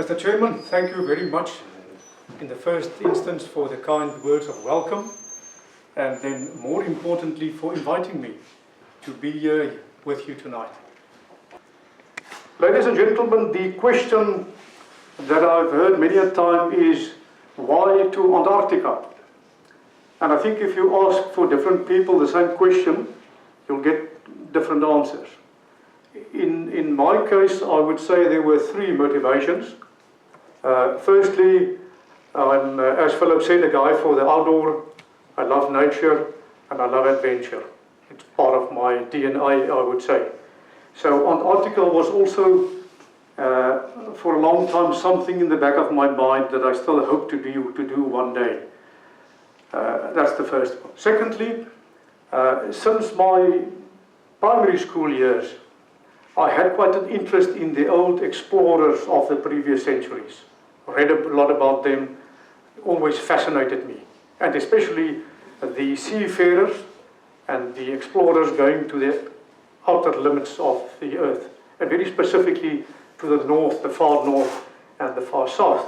Mr. Chairman, thank you very much in the first instance for the kind words of welcome, and then more importantly for inviting me to be here with you tonight. Ladies and gentlemen, the question that I've heard many a time is, why to Antarctica? And I think if you ask for different people the same question, you'll get different answers. In my case, I would say there were three motivations. Firstly, I'm, as Philip said, a guy for the outdoor. I love nature and I love adventure. It's part of my DNA, I would say. So Antarctica was also, for a long time, something in the back of my mind that I still hope to do one day. That's the first one. Secondly, since my primary school years, I had quite an interest in the old explorers of the previous centuries. Read a lot about them, always fascinated me. And especially the seafarers and the explorers going to the outer limits of the earth, and very specifically to the north, the far north and the far south.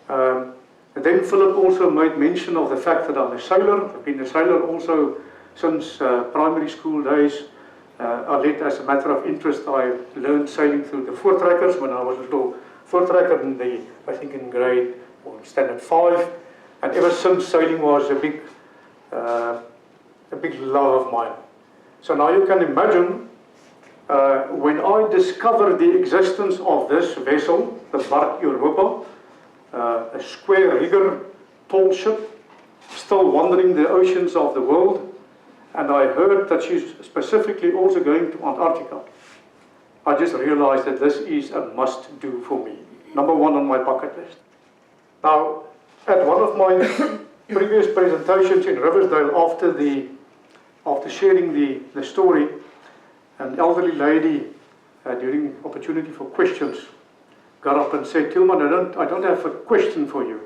And then Philip also made mention of the fact that I'm a sailor. I've been a sailor also since primary school days. I led, as a matter of interest, I learned sailing through the voortrekkers when I was a little voortrekker in the, I think in grade or standard 5. And ever since, sailing was a big love of mine. So now you can imagine, when I discovered the existence of this vessel, the bark Europa, a square rigger, tall ship, still wandering the oceans of the world, and I heard that she's specifically also going to Antarctica, I just realized that this is a must-do for me. Number one on my bucket list. Now, at one of my previous presentations in Riversdale, after sharing the story, an elderly lady, during opportunity for questions, got up and said, "Tielman, I don't have a question for you.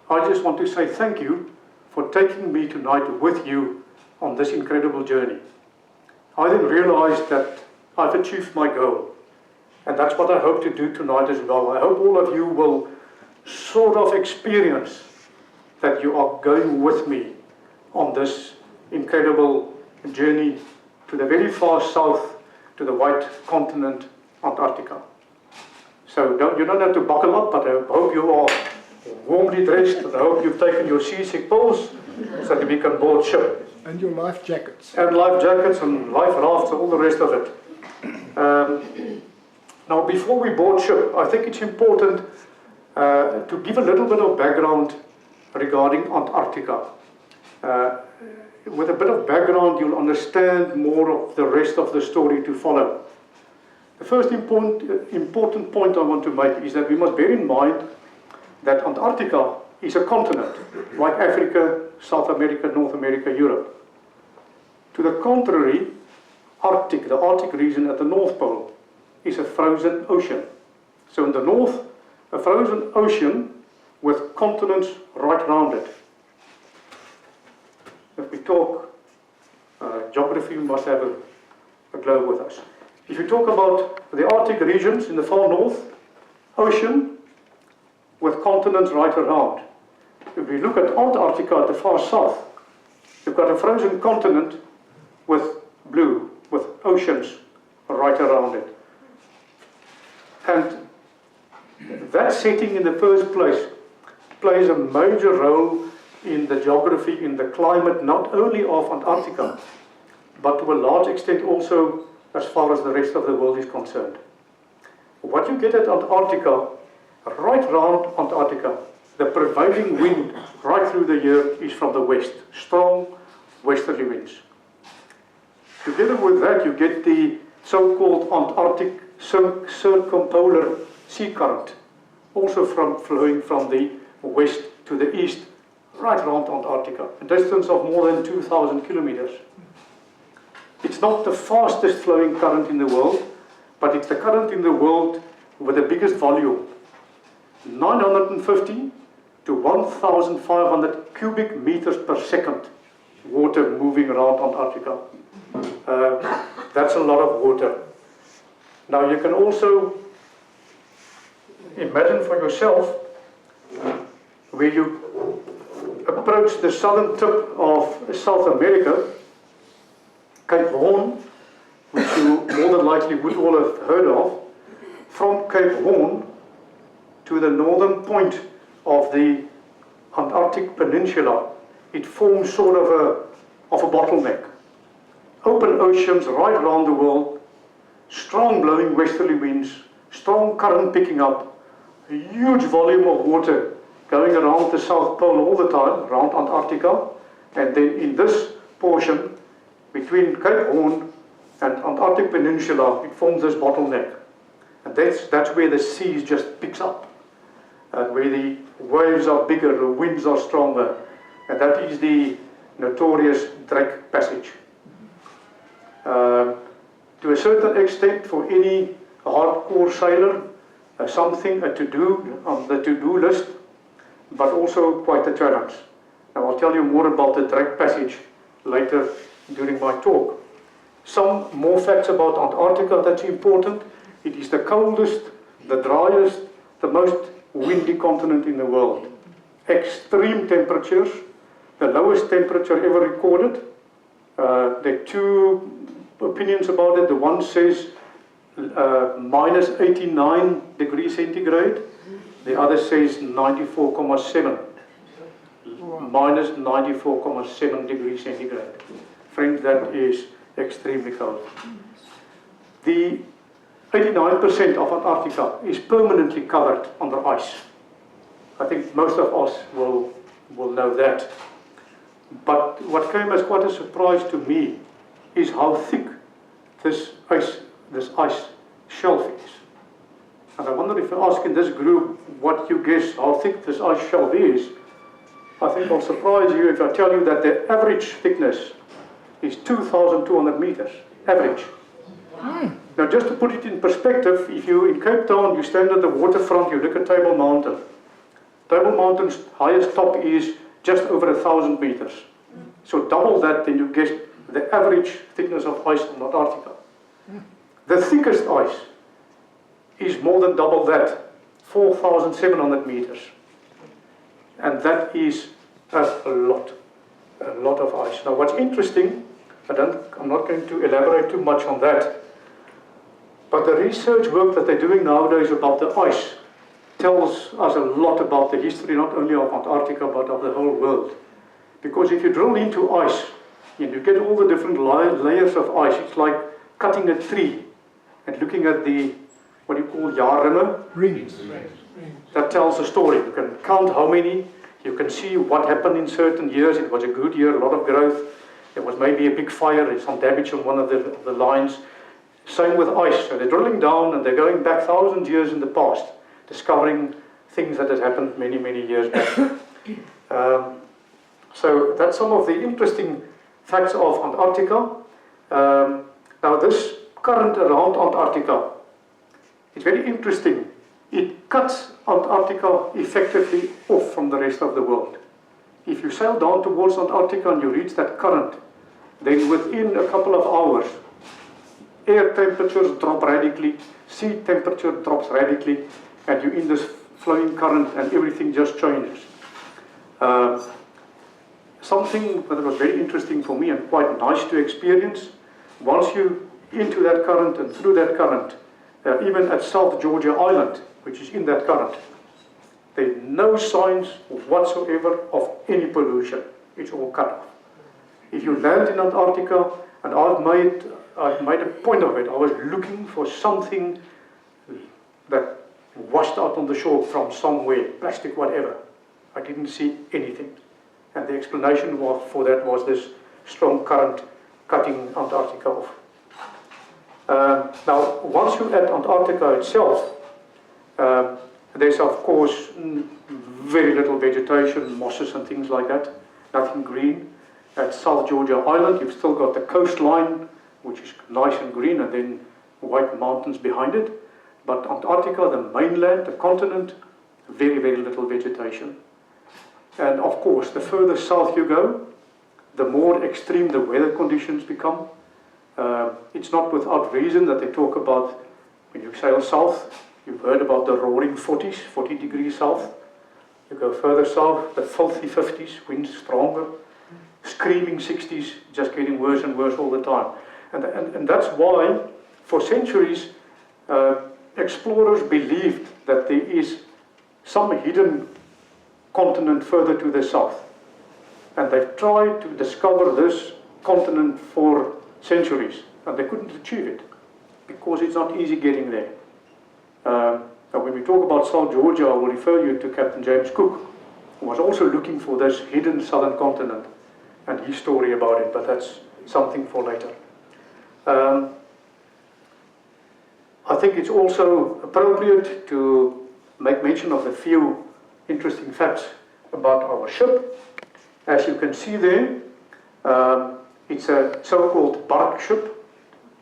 I just want to say thank you for taking me tonight with you on this incredible journey." I then realized that I've achieved my goal. And that's what I hope to do tonight as well. I hope all of you will sort of experience that you are going with me on this incredible journey to the very far south, to the white continent, Antarctica. So you don't have to buckle up, but I hope you are warmly dressed, and I hope you've taken your seasick pills so that we can board ship. And your life jackets. And life jackets and life rafts and all the rest of it. Now, before we board ship, I think it's important to give a little bit of background regarding Antarctica. With a bit of background, you'll understand more of the rest of the story to follow. The first important point I want to make is that we must bear in mind that Antarctica is a continent, like Africa, South America, North America, Europe. To the contrary, the Arctic region at the North Pole, is a frozen ocean. So in the north, a frozen ocean with continents right around it. If we talk geography, we must have a globe with us. If you talk about the Arctic regions in the far north, ocean with continents right around. If we look at Antarctica at the far south, you've got a frozen continent with blue, with oceans right around it. And that setting in the first place plays a major role in the geography, in the climate, not only of Antarctica, but to a large extent also as far as the rest of the world is concerned. What you get at Antarctica, right around Antarctica, the prevailing wind right through the year is from the west, strong westerly winds. Together with that, you get the so-called Antarctic circumpolar sea current, also flowing from the west to the east, right around Antarctica, a distance of more than 2,000 kilometers. It's not the fastest flowing current in the world, but it's the current in the world with the biggest volume. 950 to 1,500 cubic meters per second water moving around Antarctica. That's a lot of water. Now you can also imagine for yourself where you approach the southern tip of South America, Cape Horn, which you more than likely would all have heard of. From Cape Horn to the northern point of the Antarctic Peninsula, it forms sort of a bottleneck. Open oceans right around the world, strong blowing westerly winds, strong current picking up, a huge volume of water going around the South Pole all the time, around Antarctica, and then in this portion between Cape Horn and Antarctic Peninsula, it forms this bottleneck. And that's where the sea just picks up, and where the waves are bigger, the winds are stronger, and that is the notorious Drake Passage. To a certain extent, for any hardcore sailor, something to do on the to-do list, but also quite a challenge. Now I'll tell you more about the Drake Passage later during my talk. Some more facts about Antarctica that's important. It is the coldest, the driest, the most windy continent in the world. Extreme temperatures, the lowest temperature ever recorded. There are two opinions about it. The one says minus 89 degrees centigrade. The other says 94.7. Minus 94.7 degrees centigrade. Friends, that is extremely cold. The 89% of Antarctica is permanently covered under ice. I think most of us will know that. But what came as quite a surprise to me is how thick this ice shelf is. And I wonder if I ask in this group what you guess how thick this ice shelf is, I think I'll surprise you if I tell you that the average thickness is 2,200 meters, average. Now just to put it in perspective, if you in Cape Town, you stand at the waterfront, you look at Table Mountain. Table Mountain's highest top is just over 1,000 meters. So double that, then you guess the average thickness of ice on Antarctica. The thickest ice is more than double that, 4,700 meters. And that is a lot of ice. Now what's interesting, I'm not going to elaborate too much on that, but the research work that they're doing nowadays about the ice tells us a lot about the history not only of Antarctica but of the whole world. Because if you drill into ice and you get all the different layers of ice, it's like cutting a tree and looking at the, what do you call, jaarrimme? Rings. That tells a story. You can count how many, you can see what happened in certain years. It was a good year, a lot of growth. There was maybe a big fire and some damage on one of the lines. Same with ice. So they're drilling down and they're going back 1,000 years in the past, discovering things that had happened many, many years back. So that's some of the interesting facts of Antarctica. Now this current around Antarctica, it's very interesting. It cuts Antarctica effectively off from the rest of the world. If you sail down towards Antarctica and you reach that current, then within a couple of hours, air temperatures drop radically, sea temperature drops radically, and you're in this flowing current and everything just changes. Something that was very interesting for me and quite nice to experience, once you're into that current and through that current, even at South Georgia Island, which is in that current, there are no signs whatsoever of any pollution. It's all cut off. If you land in Antarctica, and I've made a point of it, I was looking for something that washed out on the shore from somewhere, plastic, whatever. I didn't see anything. And the explanation for that was this strong current cutting Antarctica off. Now, once you're at Antarctica itself, there's of course very little vegetation, mosses and things like that, nothing green. At South Georgia Island, you've still got the coastline, which is nice and green, and then white mountains behind it. But Antarctica, the mainland, the continent, very, very little vegetation. And of course, the further south you go, the more extreme the weather conditions become. It's not without reason that they talk about when you sail south, You've heard about the roaring 40s, 40 degrees south. You go further south, the filthy 50s, winds stronger, screaming 60s, just getting worse and worse all the time. And that's why, for centuries, explorers believed that there is some hidden continent further to the south. And they've tried to discover this continent for centuries, and they couldn't achieve it, because it's not easy getting there. Now when we talk about South Georgia, I will refer you to Captain James Cook, who was also looking for this hidden southern continent, and his story about it, but that's something for later. I think it's also appropriate to make mention of a few interesting facts about our ship. As you can see there, it's a so-called bark ship,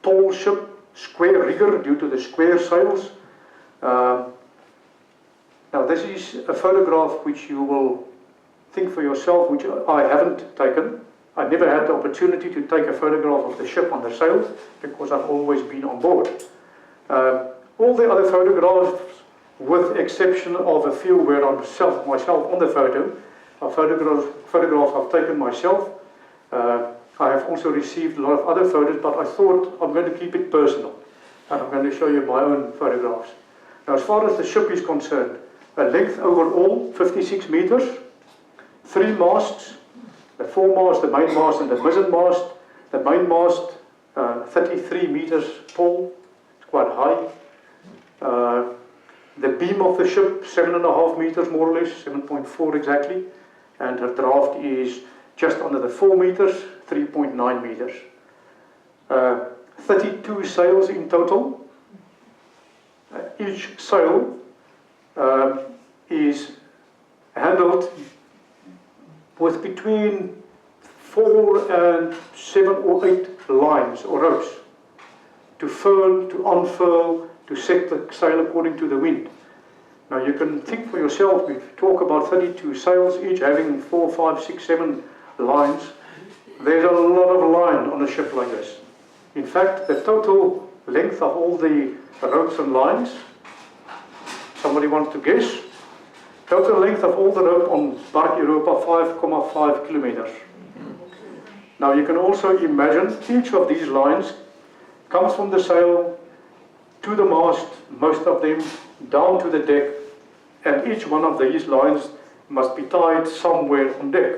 tall ship, square rigger due to the square sails. Now this is a photograph which you will think for yourself, which I haven't taken. I never had the opportunity to take a photograph of the ship on the sails because I've always been on board. All the other photographs, with exception of a few where I'm myself on the photo, are photographs I've taken myself. I have also received a lot of other photos, but I thought I'm going to keep it personal, and I'm going to show you my own photographs. Now, as far as the ship is concerned, a length overall 56 meters, 3 masts, the foremast, the mainmast, and the mizzenmast. The mainmast 33 meters tall, it's quite high. The beam of the ship 7.5 meters more or less, 7.4 exactly, and her draft is just under the 4 meters, 3.9 meters. 32 sails in total. Each sail is handled with between 4 and 7 or 8 lines or ropes to furl, to unfurl, to set the sail according to the wind. Now you can think for yourself, we talk about 32 sails, each having 4, 5, 6, 7 lines. There's a lot of line on a ship like this. In fact, the total length of all the ropes and lines, somebody wants to guess? Total length of all the rope on Bark Europa, 5.5 kilometers. Now you can also imagine each of these lines comes from the sail to the mast, most of them down to the deck, and each one of these lines must be tied somewhere on deck.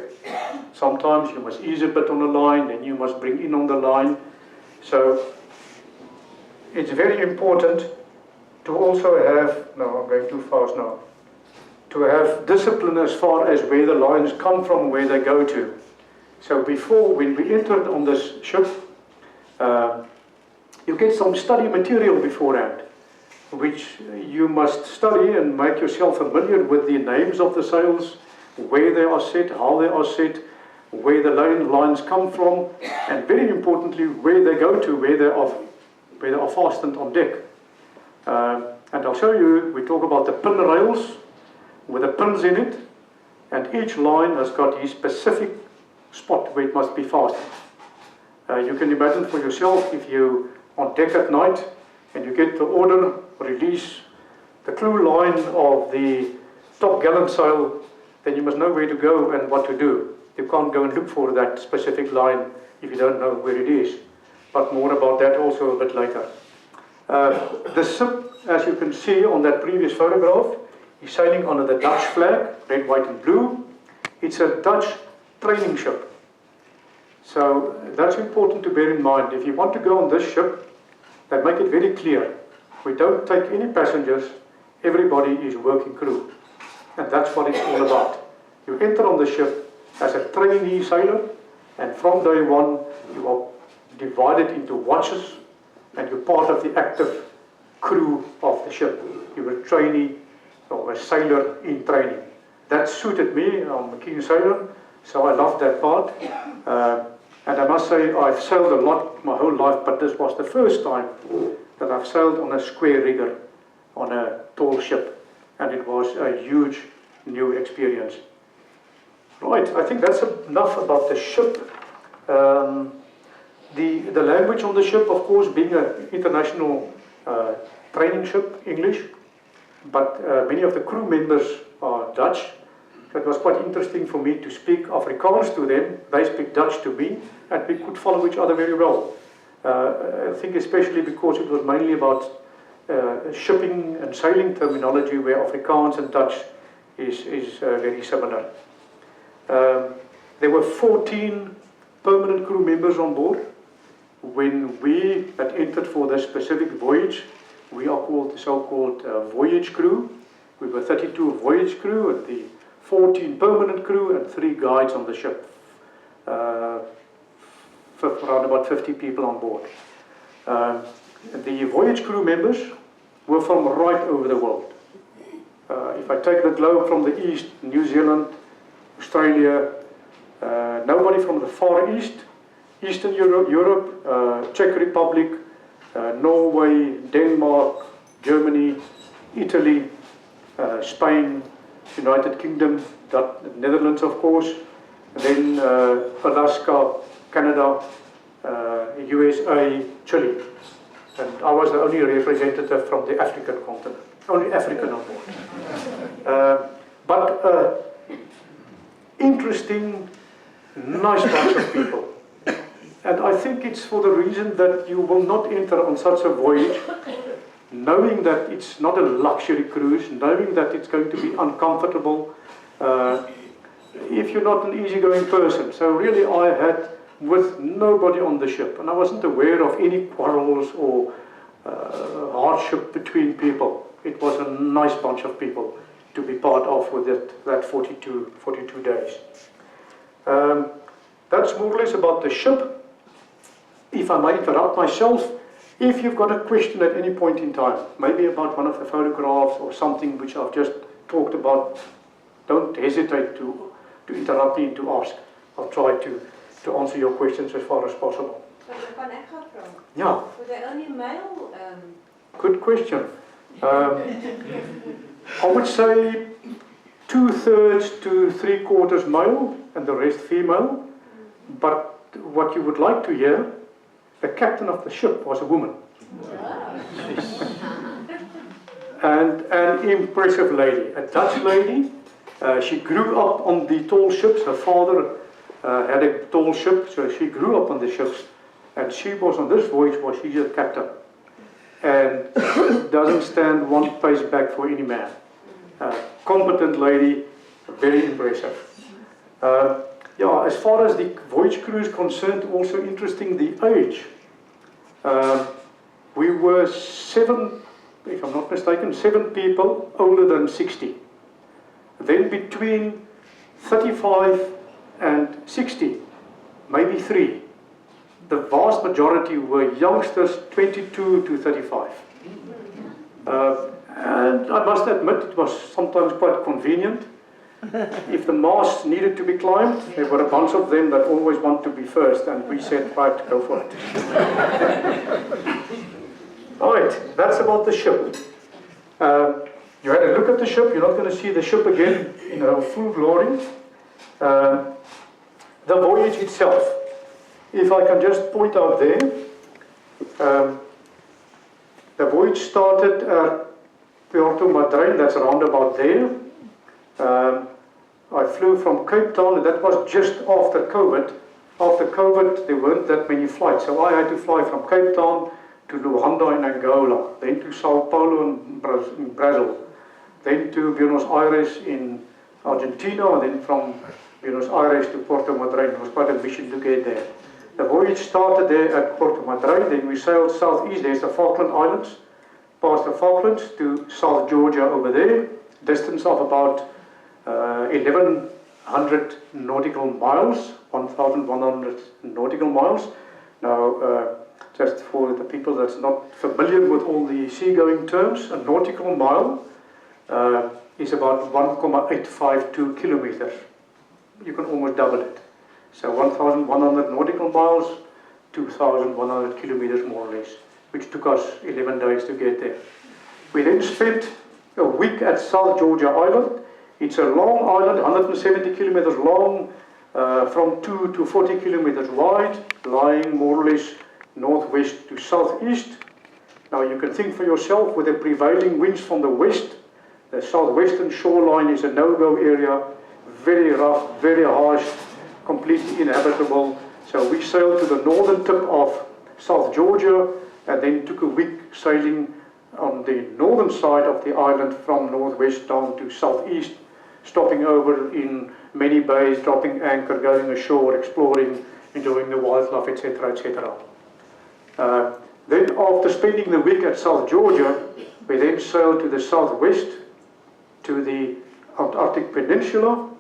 Sometimes you must ease a bit on the line, then you must bring in on the line. So it's very important to also have, no, I'm going too fast now, to have discipline as far as where the lines come from, where they go to. So before, when we entered on this ship, you get some study material beforehand, which you must study and make yourself familiar with the names of the sails, where they are set, how they are set, where the lines come from, and very importantly, where they go to, where they are fastened on deck. And I'll show you, we talk about the pin rails with the pins in it, and each line has got a specific spot where it must be fastened. You can imagine for yourself, if you on deck at night and you get the order, release the clew line of the top gallant sail, then you must know where to go and what to do. You can't go and look for that specific line if you don't know where it is. But more about that also a bit later. The ship, as you can see on that previous photograph, is sailing under the Dutch flag, red, white and blue. It's a Dutch training ship. So that's important to bear in mind. If you want to go on this ship, they make it very clear. We don't take any passengers, everybody is working crew. And that's what it's all about. You enter on the ship as a trainee sailor, and from day one you are divided into watches, and you're part of the active crew of the ship. You're a trainee or a sailor in training. That suited me. I'm a keen sailor, so I loved that part. And I must say, I've sailed a lot my whole life, but this was the first time that I've sailed on a square rigger, on a tall ship, and it was a huge new experience. Right, I think that's enough about the ship. The language on the ship, of course, being an international training ship, English. but many of the crew members are Dutch. So it was quite interesting for me to speak Afrikaans to them. They speak Dutch to me, and we could follow each other very well. I think especially because it was mainly about shipping and sailing terminology, where Afrikaans and Dutch is very similar. There were 14 permanent crew members on board. When we had entered for this specific voyage, we are called the so-called Voyage crew. We were 32 Voyage crew, and the 14 permanent crew, and 3 guides on the ship. Around about 50 people on board. The Voyage crew members were from right over the world. If I take the globe from the east, New Zealand, Australia, nobody from the Far East, Eastern Europe, Czech Republic, Norway, Denmark, Germany, Italy, Spain, United Kingdom, the Netherlands of course, and then Alaska, Canada, USA, Chile. And I was the only representative from the African continent, only African on board. But interesting, nice bunch of people. And I think it's for the reason that you will not enter on such a voyage knowing that it's not a luxury cruise, knowing that it's going to be uncomfortable if you're not an easygoing person. So really I had with nobody on the ship, and I wasn't aware of any quarrels or hardship between people. It was a nice bunch of people to be part of with that 42 days. That's more or less about the ship. If I may interrupt myself, if you've got a question at any point in time, maybe about one of the photographs or something which I've just talked about, don't hesitate to interrupt me and to ask. I'll try to answer your questions as far as possible. Yeah. Were they only male? Good question. I would say 2/3 to 3/4 male and the rest female. But what you would like to hear, the captain of the ship was a woman. And an impressive lady, a Dutch lady. She grew up on the tall ships. Her father had a tall ship, so she grew up on the ships. And she was on this voyage, she's a captain. And doesn't stand one pace back for any man. Competent lady, very impressive. Yeah, as far as the voyage crew is concerned, also interesting, the age. We were 7, if I'm not mistaken, 7 people older than 60. Then between 35 and 60, maybe 3. The vast majority were youngsters, 22 to 35. And I must admit, it was sometimes quite convenient. If the mast needed to be climbed, there were a bunch of them that always want to be first, and we said, right, go for it. All right, that's about the ship. You had a look at the ship. You're not going to see the ship again in her full glory. The voyage itself, if I can just point out there, the voyage started at Puerto Madryn, that's around about there. I flew from Cape Town, and that was just after COVID. After COVID, there weren't that many flights, so I had to fly from Cape Town to Luanda in Angola, then to Sao Paulo in Brazil, then to Buenos Aires in Argentina, and then from Buenos Aires to Puerto Madryn. It was quite a mission to get there. The voyage started there at Puerto Madryn, then we sailed southeast. There's the Falkland Islands, past the Falklands to South Georgia over there, distance of about 1,100 nautical miles, 1,100 nautical miles. Now, just for the people that's not familiar with all the seagoing terms, a nautical mile is about 1,852 kilometers. You can almost double it. So 1,100 nautical miles, 2,100 kilometers more or less, which took us 11 days to get there. We then spent a week at South Georgia Island. It's a long island, 170 kilometers long, from 2 to 40 kilometers wide, lying more or less northwest to southeast. Now you can think for yourself, with the prevailing winds from the west, The southwestern shoreline is a no-go area, very rough, very harsh, completely inhabitable. So we sailed to the northern tip of South Georgia and then took a week sailing on the northern side of the island from northwest down to southeast, stopping over in many bays, dropping anchor, going ashore, exploring, enjoying the wildlife, etc., etc. Then after spending the week at South Georgia, we then sailed to the southwest, to the Antarctic Peninsula.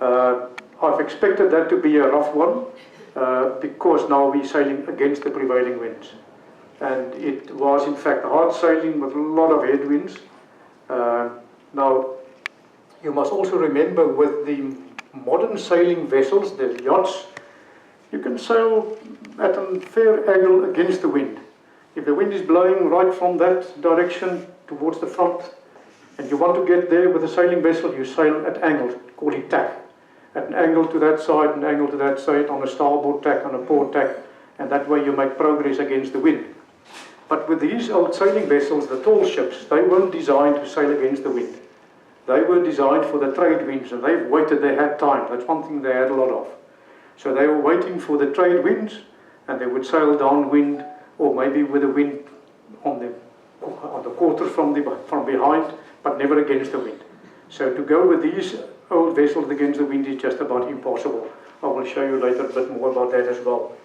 I've expected that to be a rough one, because now we're sailing against the prevailing winds. And it was in fact hard sailing with a lot of headwinds. Now, you must also remember with the modern sailing vessels, the yachts, you can sail at a fair angle against the wind. If the wind is blowing right from that direction towards the front, and you want to get there with a sailing vessel, you sail at angles, call it tack. At an angle to that side, an angle to that side, on a starboard tack, on a port tack, and that way you make progress against the wind. But with these old sailing vessels, the tall ships, they weren't designed to sail against the wind. They were designed for the trade winds, and they've waited, they had time. That's one thing they had a lot of. So they were waiting for the trade winds, and they would sail downwind, or maybe with the wind on the quarter from behind, but never against the wind. So to go with these old vessels against the wind is just about impossible. I will show you later a bit more about that as well.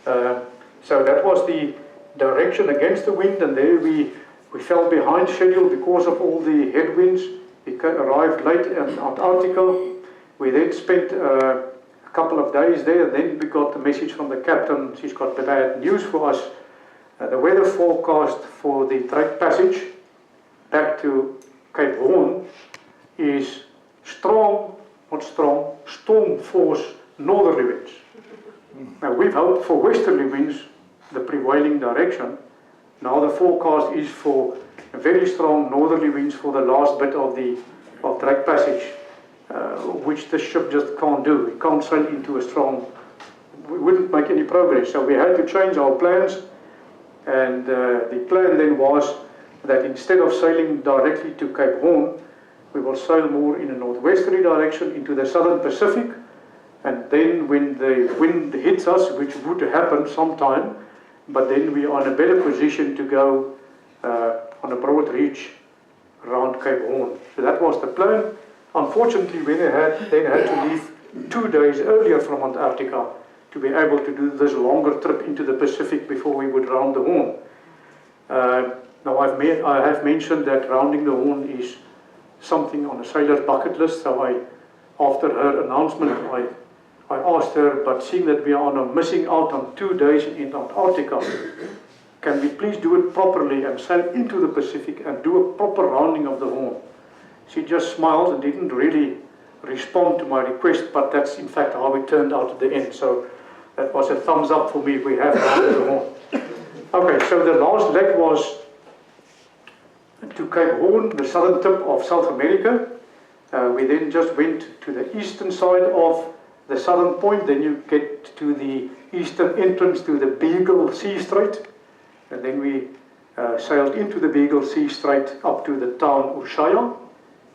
So that was the direction against the wind, and there we fell behind schedule because of all the headwinds. We arrived late in Antarctica. We then spent a couple of days there, and then we got the message from the captain. She's got the bad news for us. The weather forecast for the trade passage back to Cape Horn is storm force northerly winds. Now we've hoped for westerly winds, the prevailing direction. Now the forecast is for very strong northerly winds for the last bit of trade passage, which the ship just can't do. We can't sail into a strong, we wouldn't make any progress. So we had to change our plans, and the plan then was that instead of sailing directly to Cape Horn, we will sail more in a northwesterly direction into the southern Pacific, and then when the wind hits us, which would happen sometime, but then we are in a better position to go on a broad reach around Cape Horn. So that was the plan. Unfortunately, we then had to leave 2 days earlier from Antarctica to be able to do this longer trip into the Pacific before we would round the Horn. Now I have mentioned that rounding the Horn is something on a sailor's bucket list, so after her announcement I asked her, but seeing that we are missing out on 2 days in Antarctica, can we please do it properly and sail into the Pacific and do a proper rounding of the Horn? She just smiled and didn't really respond to my request, but that's in fact how it turned out at the end. So that was a thumbs up for me. We have rounded the Horn. Okay, so the last leg was to Cape Horn, the southern tip of South America. We then just went to the eastern side of the southern point. Then you get to the eastern entrance to the Beagle Sea Strait, and then we sailed into the Beagle Sea Strait up to the town Ushuaia.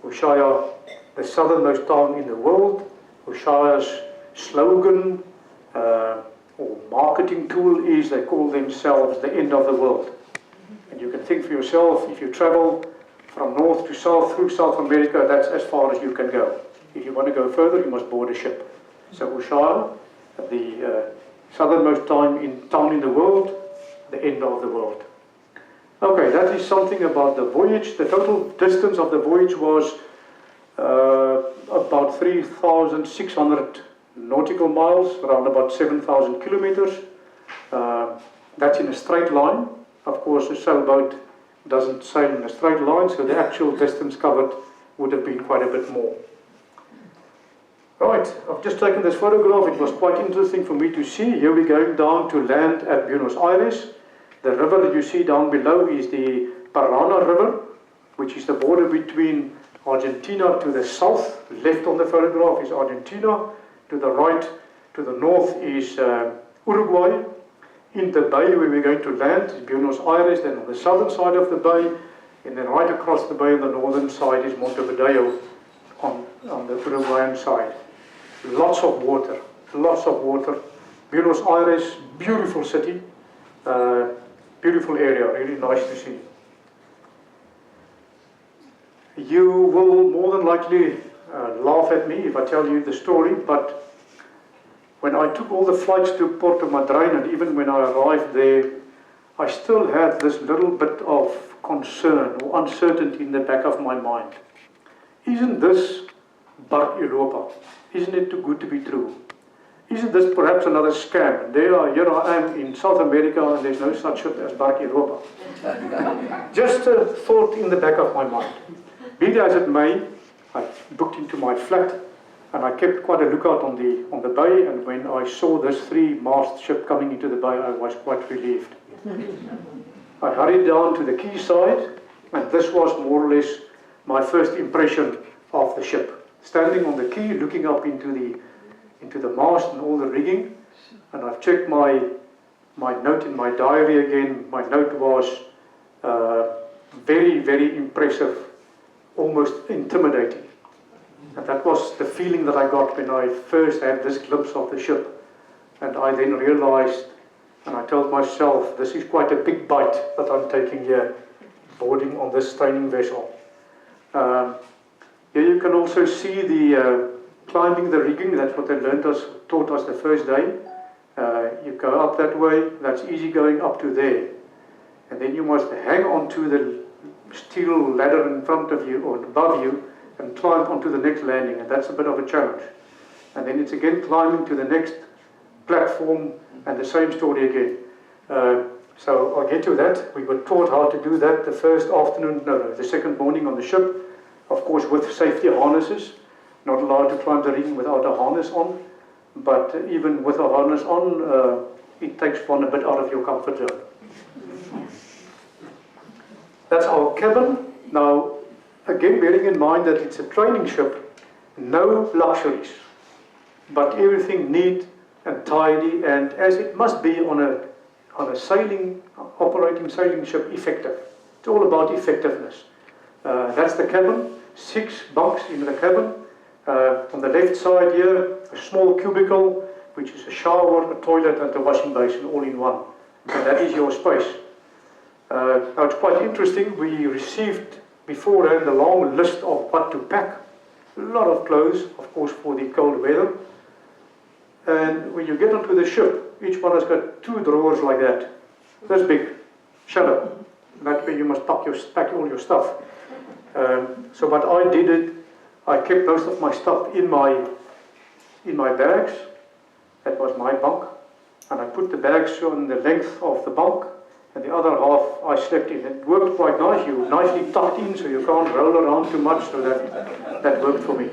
Ushuaia, the southernmost town in the world. Ushuaia's slogan or marketing tool is they call themselves the end of the world. And you can think for yourself, if you travel from north to south through South America, that's as far as you can go. If you want to go further, you must board a ship. So Ushuaia, the southernmost town in the world, the end of the world. Okay, that is something about the voyage. The total distance of the voyage was about 3,600 nautical miles, around about 7,000 kilometers. That's in a straight line. Of course, a sailboat doesn't sail in a straight line, so the actual distance covered would have been quite a bit more. Right, I've just taken this photograph. It was quite interesting for me to see. Here we're going down to land at Buenos Aires. The river that you see down below is the Parana River, which is the border between Argentina to the south. Left on the photograph is Argentina. To the right, to the north is Uruguay. In the bay where we're going to land is Buenos Aires. Then on the southern side of the bay And then right across the bay on the northern side is Montevideo on the Uruguayan side. Lots of water, lots of water. Buenos Aires, beautiful city, beautiful area, really nice to see. You will more than likely laugh at me if I tell you the story, but when I took all the flights to Porto Madryn, and even when I arrived there, I still had this little bit of concern or uncertainty in the back of my mind. Isn't this Bark Europa? Isn't it too good to be true? Isn't this perhaps another scam? Here I am in South America and there's no such ship as Bark Europa. Just a thought in the back of my mind. Be that as it may, I booked into my flat and I kept quite a lookout on the bay, and when I saw this 3-mast ship coming into the bay, I was quite relieved. I hurried down to the quayside, and this was more or less my first impression of the ship. Standing on the quay, looking up into the mast and all the rigging, and I've checked my note in my diary again. My note was very, very impressive, almost intimidating. And that was the feeling that I got when I first had this glimpse of the ship. And I then realized, and I told myself, this is quite a big bite that I'm taking here, boarding on this training vessel. Here you can also see the climbing the rigging. That's what they taught us the first day. You go up that way, that's easy going up to there. And then you must hang onto the steel ladder in front of you or above you and climb onto the next landing, and that's a bit of a challenge. And then it's again climbing to the next platform, and the same story again. So I'll get to that. We were taught how to do that the second morning on the ship, of course with safety harnesses. Not allowed to climb the rigging without a harness on, but even with a harness on, it takes one a bit out of your comfort zone. That's our cabin. Now, again, bearing in mind that it's a training ship, no luxuries, but everything neat and tidy, and as it must be on a operating sailing ship, effective. It's all about effectiveness. That's the cabin, 6 bunks in the cabin. On the left side here, a small cubicle, which is a shower, a toilet, and a washing basin all in one. And that is your space. Now it's quite interesting. We received beforehand a long list of what to pack. A lot of clothes, of course, for the cold weather. And when you get onto the ship, each one has got 2 drawers like that. That's big, shallow. That way you must pack all your stuff. So what I did, I kept most of my stuff in my bags. That was my bunk. And I put the bags on the length of the bunk, and the other half I slept in. It worked quite nice. You nicely tucked in so you can't roll around too much, so that worked for me.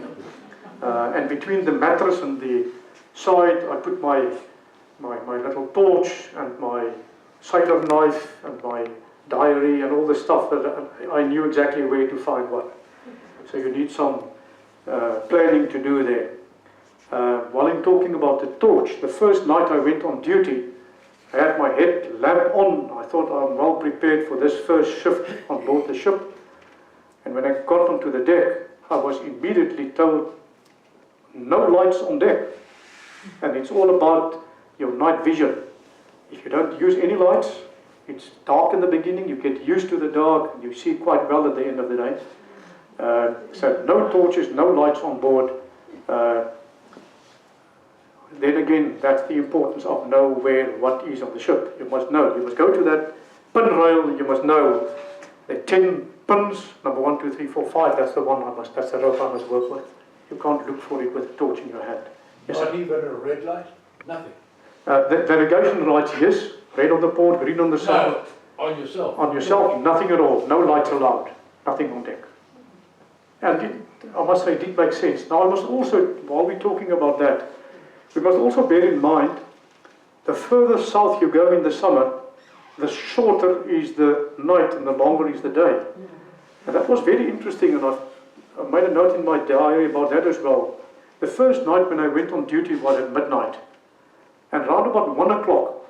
And between the mattress and the side, I put my little torch and my sailor knife and my diary and all the stuff that I knew exactly where to find what. So you need some planning to do there. While I'm talking about the torch, the first night I went on duty, I had my head lamp on. I thought I'm well prepared for this first shift on board the ship. And when I got onto the deck, I was immediately told, no lights on deck. And it's all about your night vision. If you don't use any lights, it's dark in the beginning, you get used to the dark, and you see quite well at the end of the day. So no torches, no lights on board. Then again, that's the importance of know where what is on the ship. You must know. You must go to that pin rail. You must know the 10 pins. Number 1, 2, 3, 4, 5. That's the one that's the rope I must work with. You can't look for it with a torch in your hand. Yes, not even a red light? Nothing? The navigation lights, yes. Red on the port, green on the side. No, on yourself? On yourself, nothing at all. No lights allowed. Nothing on deck. And I must say, it did make sense. Now I must also, while we're talking about that, we must also bear in mind, the further south you go in the summer, the shorter is the night and the longer is the day. And that was very interesting, and I made a note in my diary about that as well. The first night when I went on duty was at midnight. And around about 1 o'clock,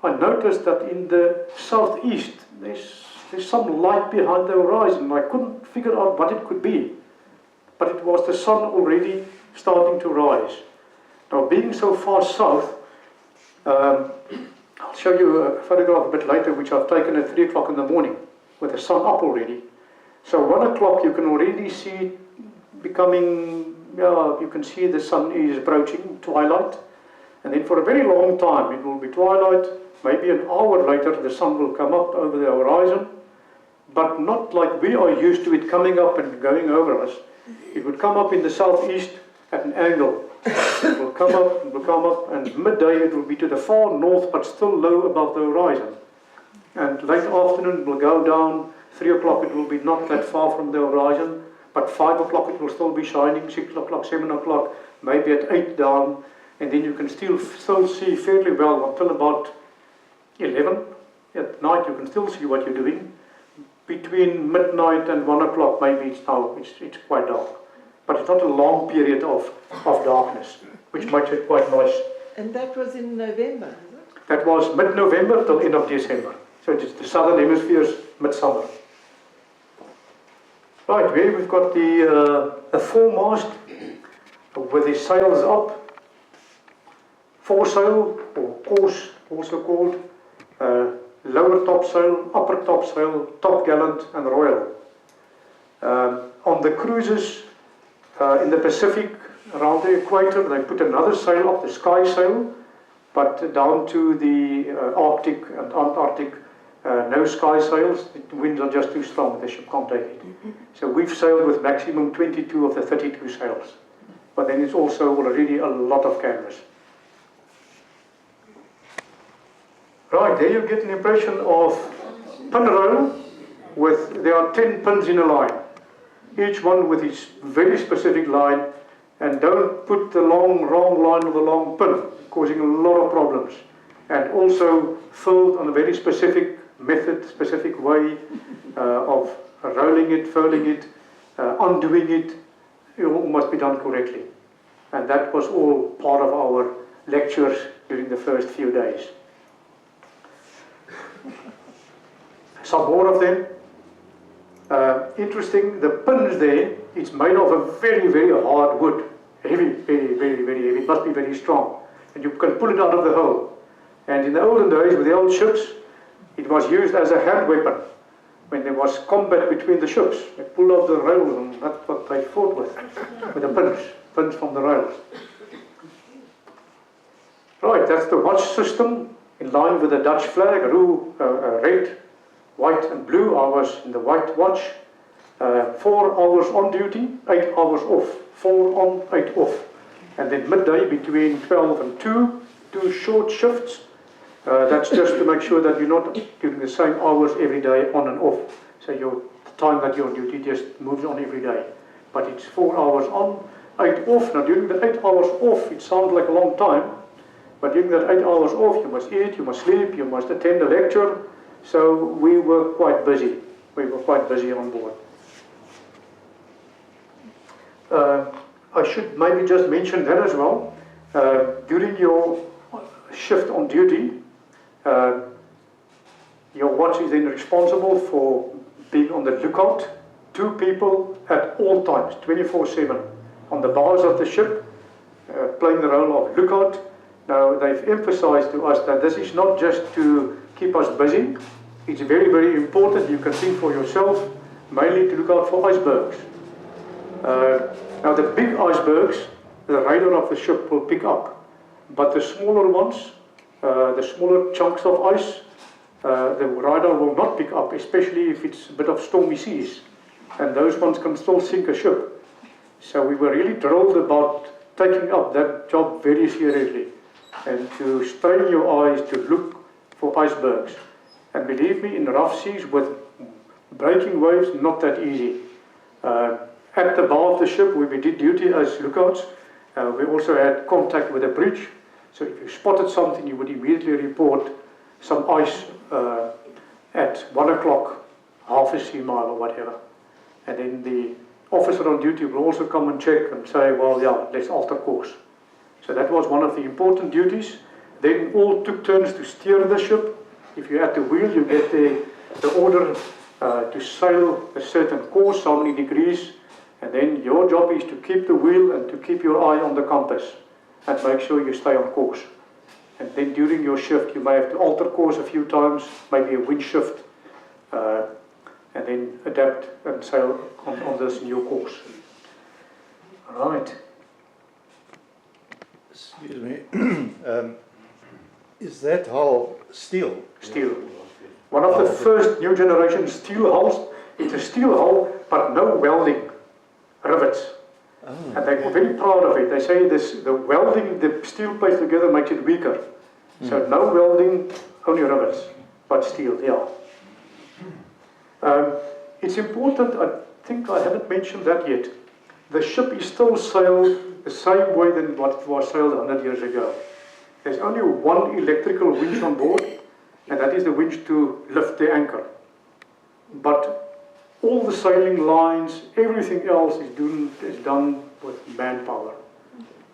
I noticed that in the southeast, there's there's some light behind the horizon. I couldn't figure out what it could be, but it was the sun already starting to rise. Now, being so far south, I'll show you a photograph a bit later, which I've taken at 3 o'clock in the morning, with the sun up already. So 1 o'clock you can already see it becoming, you can see the sun is approaching twilight. And then for a very long time it will be twilight. Maybe an hour later the sun will come up over the horizon, but not like we are used to it coming up and going over us. It would come up in the southeast at an angle. It will come up, and midday it will be to the far north, but still low above the horizon. And late afternoon it will go down. 3 o'clock it will be not that far from the horizon, but 5 o'clock it will still be shining, 6 o'clock, 7 o'clock, maybe at 8 down, and then you can still see fairly well until about 11 at night. You can still see what you're doing. Between midnight and 1 o'clock maybe it's quite dark, but it's not a long period of darkness, which makes it quite nice. And that was in November, is it? That was mid-November till end of December. So it's the southern hemisphere's midsummer. Right, here we've got the foremast with the sails up. Foresail, or course also called, lower topsail, upper topsail, top gallant and royal. On the cruises in the Pacific around the equator, they put another sail up, the sky sail, but down to the Arctic and Antarctic, no sky sails. The winds are just too strong, the ship can't take it. So we've sailed with maximum 22 of the 32 sails, but then it's also already a lot of canvas. Right, there you get an impression of pin row there are 10 pins in a line, each one with its very specific line, and don't put the wrong line or the long pin, causing a lot of problems. And also filled on a very specific method, specific way of rolling it, furling it, undoing it. It all must be done correctly. And that was all part of our lectures during the first few days. Some more of them. Interesting, the pins there, it's made of a very, very hard wood. Heavy, very, very, very heavy. It must be very strong. And you can pull it out of the hole. And in the olden days, with the old ships, it was used as a hand weapon. When there was combat between the ships, they pulled out the rails, and that's what they fought with the pins from the rails. Right, that's the watch system, in line with the Dutch flag, red, white and blue. I was in the white watch. 4 hours on duty, 8 hours off. 4 on, 8 off. And then midday between 12 and 2 short shifts. That's just to make sure that you're not doing the same hours every day on and off. So the time that you're on duty just moves on every day. But it's 4 hours on, 8 off. Now during the 8 hours off, it sounds like a long time. But during that 8 hours off, you must eat, you must sleep, you must attend a lecture. So we were quite busy. We were quite busy on board. I should maybe just mention that as well. During your shift on duty, your watch is then responsible for being on the lookout. 2 people at all times, 24/7, on the bars of the ship, playing the role of lookout. Now, they've emphasized to us that this is not just to keep us busy. It's very, very important. You can think for yourself, mainly to look out for icebergs. Now, the big icebergs, the radar of the ship will pick up. But the smaller ones, the smaller chunks of ice, the radar will not pick up, especially if it's a bit of stormy seas. And those ones can still sink a ship. So we were really drilled about taking up that job very seriously, and to strain your eyes to look for icebergs. And believe me, in rough seas with breaking waves, not that easy. At the bow of the ship, where we did duty as lookouts, we also had contact with the bridge. So if you spotted something, you would immediately report some ice at 1 o'clock, half a sea mile or whatever. And then the officer on duty will also come and check and say, well, yeah, let's alter course. So that was one of the important duties. Then all took turns to steer the ship. If you're at the wheel, you get the order to sail a certain course, so many degrees, and then your job is to keep the wheel and to keep your eye on the compass and make sure you stay on course. And then during your shift you may have to alter course a few times, maybe a wind shift, and then adapt and sail on this new course. Right. Excuse me. Is that hull steel? Steel. One of the first new generation steel hulls. It's a steel hull, but no welding rivets. Oh. And they're very proud of it. They say the welding, the steel placed together makes it weaker. So no welding, only rivets, but steel, yeah. It's important, I think I haven't mentioned that yet. The ship is still sailed the same way than what it was sailed 100 years ago. There's only one electrical winch on board, and that is the winch to lift the anchor. But all the sailing lines, everything else is done with manpower.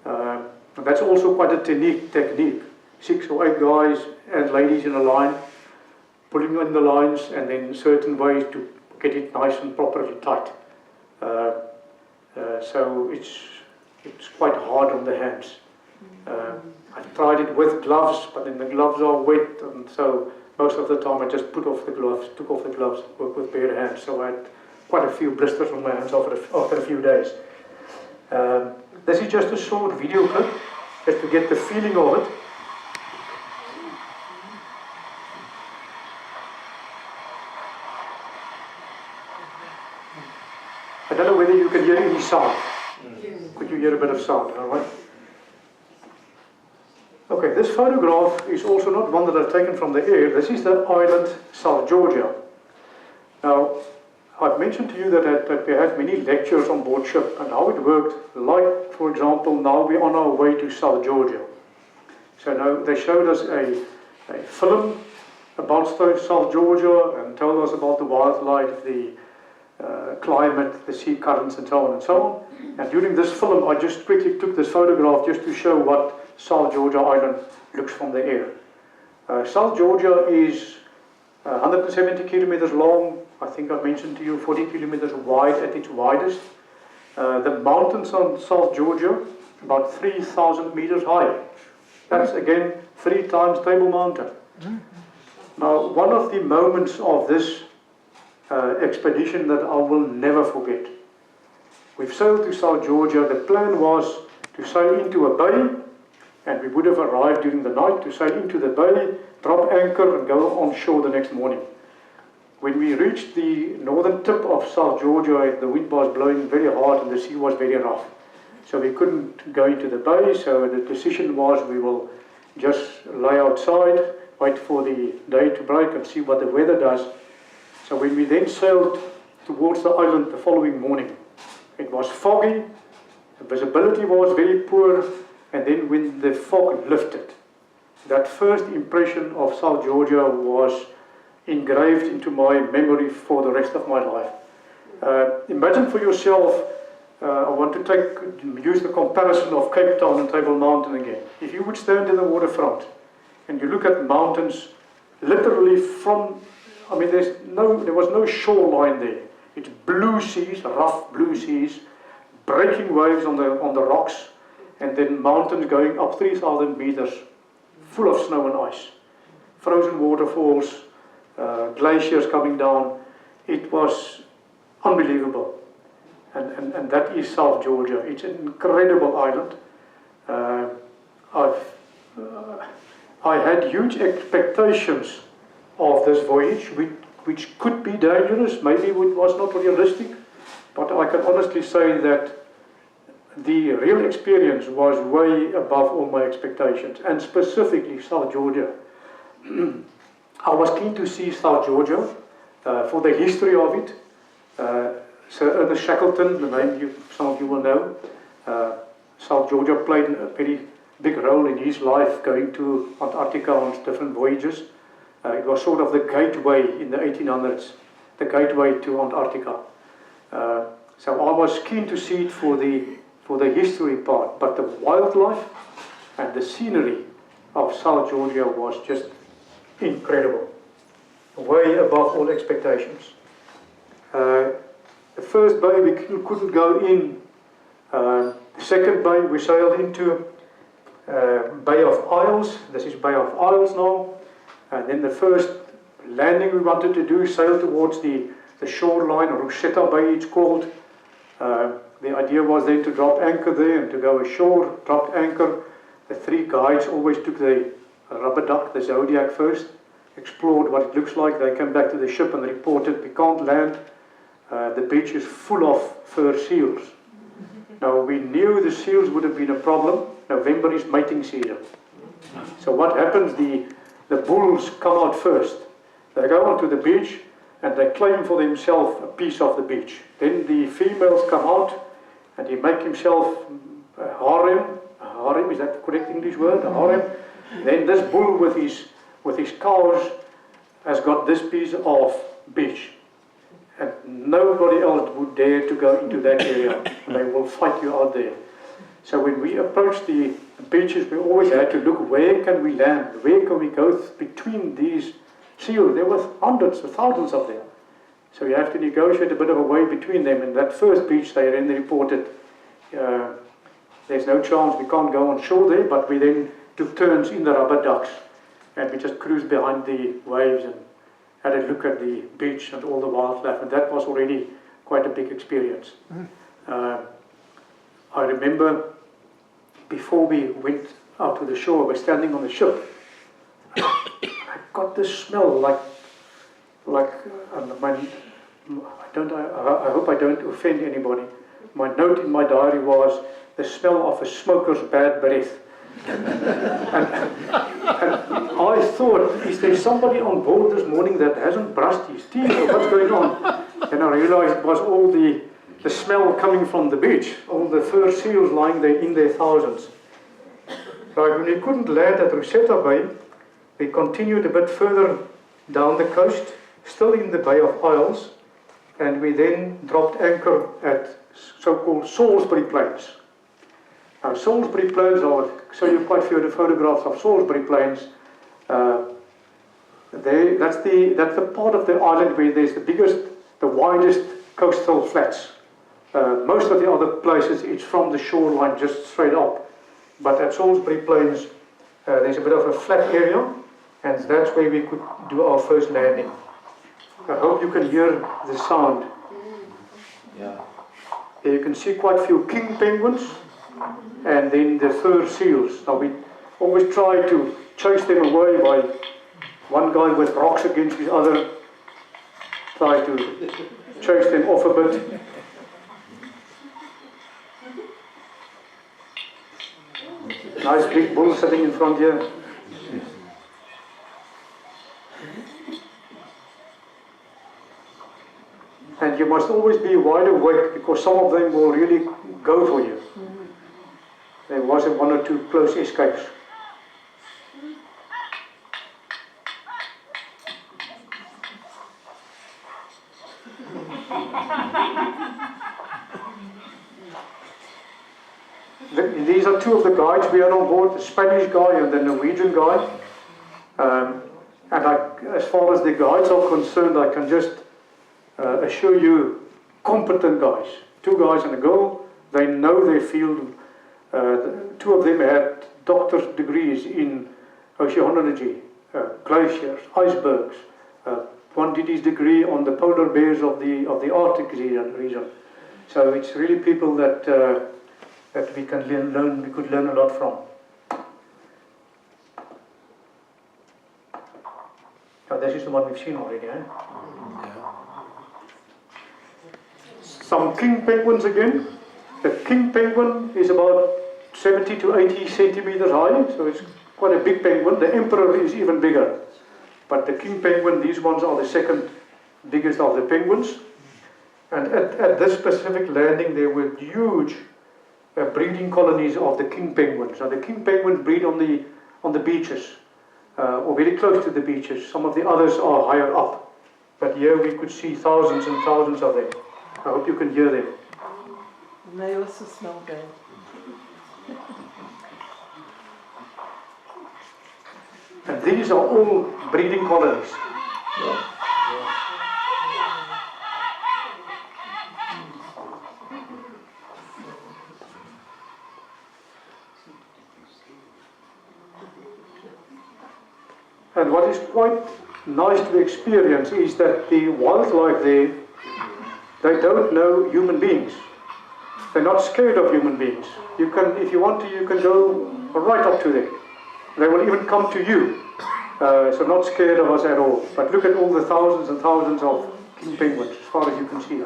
And that's also quite a technique. 6 or 8 guys and ladies in a line, pulling on the lines, and then certain ways to get it nice and properly tight. So it's quite hard on the hands. I've tried it with gloves, but then the gloves are wet, and so most of the time I just took off the gloves, worked with bare hands. So I had quite a few blisters on my hands after a few days. This is just a short video clip, just to get the feeling of it. I don't know whether you can hear any sound. Could you hear a bit of sound? All right. Okay, this photograph is also not one that I've taken from the air. This is the island South Georgia. Now, I've mentioned to you that we had many lectures on board ship and how it worked. Like, for example, now we're on our way to South Georgia. So now they showed us a film about South Georgia and told us about the wildlife, the climate, the sea currents, and so on and so on. And during this film, I just quickly took this photograph just to show what South Georgia Island looks from the air. South Georgia is 170 kilometers long. I think I mentioned to you 40 kilometers wide at its widest. The mountains on South Georgia, about 3,000 meters high. That's again 3 times Table Mountain. Now, one of the moments of this expedition that I will never forget. We've sailed to South Georgia. The plan was to sail into a bay, and we would have arrived during the night to sail into the bay, drop anchor, and go on shore the next morning. When we reached the northern tip of South Georgia, the wind was blowing very hard and the sea was very rough. So we couldn't go into the bay, so the decision was we will just lay outside, wait for the day to break and see what the weather does. So when we then sailed towards the island the following morning, it was foggy, the visibility was very poor, and then when the fog lifted, that first impression of South Georgia was engraved into my memory for the rest of my life. Imagine for yourself, I want to use the comparison of Cape Town and Table Mountain again. If you would stand in the waterfront and you look at mountains literally from, I mean, there was no shoreline there. It's blue seas, rough blue seas, breaking waves on the rocks, and then mountains going up 3,000 meters, full of snow and ice, frozen waterfalls, glaciers coming down. It was unbelievable. And that is South Georgia. It's an incredible island. I had huge expectations of this voyage, which could be dangerous, maybe it was not realistic, but I can honestly say that the real experience was way above all my expectations, and specifically South Georgia. I was keen to see South Georgia for the history of it. Sir Ernest Shackleton, the name some of you will know, South Georgia played a very big role in his life, going to Antarctica on different voyages. It was sort of the gateway in the 1800s, the gateway to Antarctica. So I was keen to see it for the history part, but the wildlife and the scenery of South Georgia was just incredible, way above all expectations. The first bay we couldn't go in. The second bay we sailed into Bay of Isles. This is Bay of Isles now. And then the first landing we wanted to do, sail towards the shoreline, Rosetta Bay it's called. The idea was then to drop anchor there and to go ashore, dropped anchor. The three guides always took the rubber duck, the Zodiac first, explored what it looks like. They came back to the ship and reported, we can't land. The beach is full of fur seals. Now we knew the seals would have been a problem. November is mating season. So what happens, the bulls come out first. They go onto the beach and they claim for themselves a piece of the beach. Then the females come out and he make himself a harem. A harem, is that the correct English word? A harem. Then this bull with his cows has got this piece of beach. And nobody else would dare to go into that area. They will fight you out there. So when we approached the beaches, we always had to look, where can we land? Where can we go between these seals? There were hundreds or thousands of them. So you have to negotiate a bit of a way between them. And that first beach they then reported, there's no chance, we can't go on shore there, but we then took turns in the rubber ducks. And we just cruised behind the waves and had a look at the beach and all the wildlife. And that was already quite a big experience. I remember before we went out to the shore, we were standing on the ship. I got this smell I hope I don't offend anybody. My note in my diary was the smell of a smoker's bad breath. and I thought, is there somebody on board this morning that hasn't brushed his teeth or what's going on? And I realized it was all the smell coming from the beach, all the fur seals lying there in their thousands. Right, when we couldn't land at Rosetta Bay, we continued a bit further down the coast, still in the Bay of Isles, and we then dropped anchor at so-called Salisbury Plains. Now, Salisbury Plains, I'll show you quite a few of the photographs of Salisbury Plains. That's the part of the island where there's the widest coastal flats. Most of the other places, it's from the shoreline just straight up. But at Salisbury Plains, there's a bit of a flat area, and that's where we could do our first landing. I hope you can hear the sound. Yeah. Here you can see quite a few king penguins, and then the fur seals. Now we always try to chase them away by one guy with rocks against the other, try to chase them off a bit. Nice big bull sitting in front here. And you must always be wide awake because some of them will really go for you. There was one or two close escapes. These are two of the guides we had on board, the Spanish guy and the Norwegian guy. As far as the guides are concerned, I can just assure you, competent guys. Two guys and a girl, they know their field. Two of them had doctor's degrees in oceanology, glaciers, icebergs. One did his degree on the polar bears of the Arctic region. So it's really people that we can learn. We could learn a lot from. Now this is the one we've seen already, eh? Some king penguins again. The king penguin is about 70 to 80 centimeters high, so it's quite a big penguin. The emperor is even bigger. But the king penguin, these ones are the second biggest of the penguins. And at this specific landing, there were huge breeding colonies of the king penguins. Now the king penguins breed on the beaches, or very close to the beaches. Some of the others are higher up. But here we could see thousands and thousands of them. I hope you can hear them. And they also smell good. And these are all breeding colonies. And what is quite nice to experience is that the wildlife there, they don't know human beings. They're not scared of human beings. You can, if you want to, you can go right up to them. They will even come to you. So not scared of us at all. But look at all the thousands and thousands of king penguins, as far as you can see.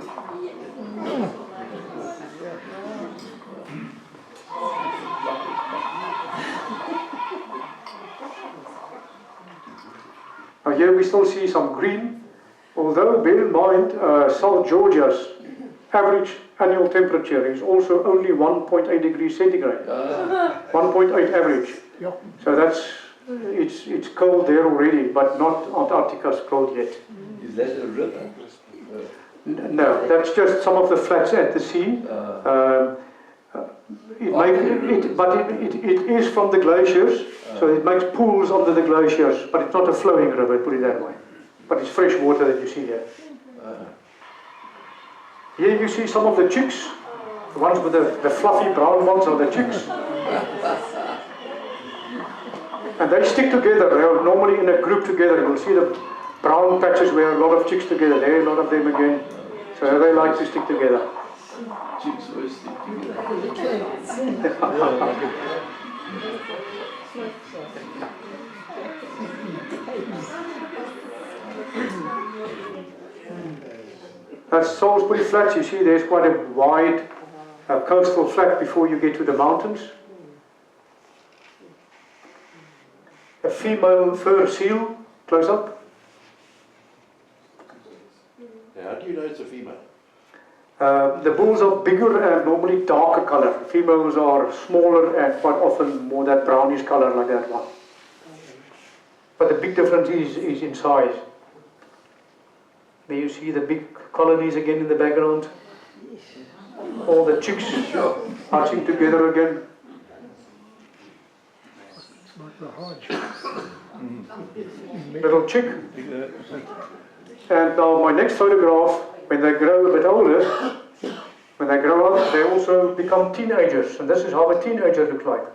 Now here we still see some green, although bear in mind South Georgia's average annual temperature is also only 1.8 degrees centigrade. 1.8 average. So that's, it's cold there already, but not Antarctica's cold yet. Is that a river? No, that's just some of the flats at the sea. It is from the glaciers, so it makes pools under the glaciers, but it's not a flowing river, put it that way. But it's fresh water that you see here. Here you see some of the chicks. The ones with the fluffy brown ones are the chicks. And they stick together. They are normally in a group together. You'll see the brown patches where a lot of chicks together. There are a lot of them again. So they like to stick together. Chicks always stick together. That's Salisbury Flats. You see there's quite a wide coastal flat before you get to the mountains. A female fur seal, close up. How do you know it's a female? The bulls are bigger and normally darker color. Females are smaller and quite often more that brownish color like that one. But the big difference is in size. There you see the big colonies again in the background. All the chicks marching together again. Little chick. And now my next photograph, when they grow a bit older, when they grow up, they also become teenagers. And this is how a teenager looks like.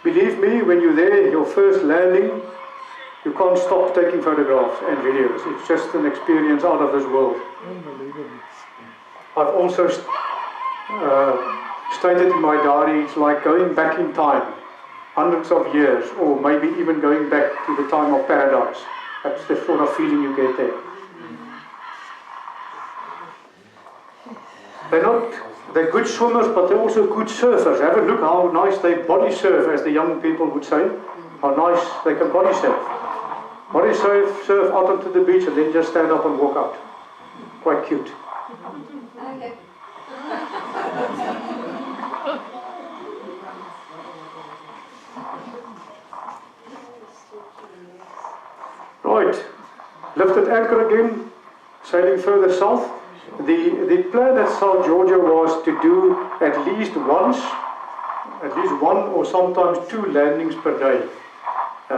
Believe me, when you're there, your first landing, you can't stop taking photographs and videos. It's just an experience out of this world. Unbelievable. I've also stated in my diary, it's like going back in time, hundreds of years, or maybe even going back to the time of paradise. That's the sort of feeling you get there. They're good swimmers, but they're also good surfers. Have a look how nice they body surf, as the young people would say. How nice they can body surf. Body surf out onto the beach and then just stand up and walk out. Quite cute. Okay. Right, lifted anchor again, sailing further south. The plan at South Georgia was to do at least one or sometimes two landings per day.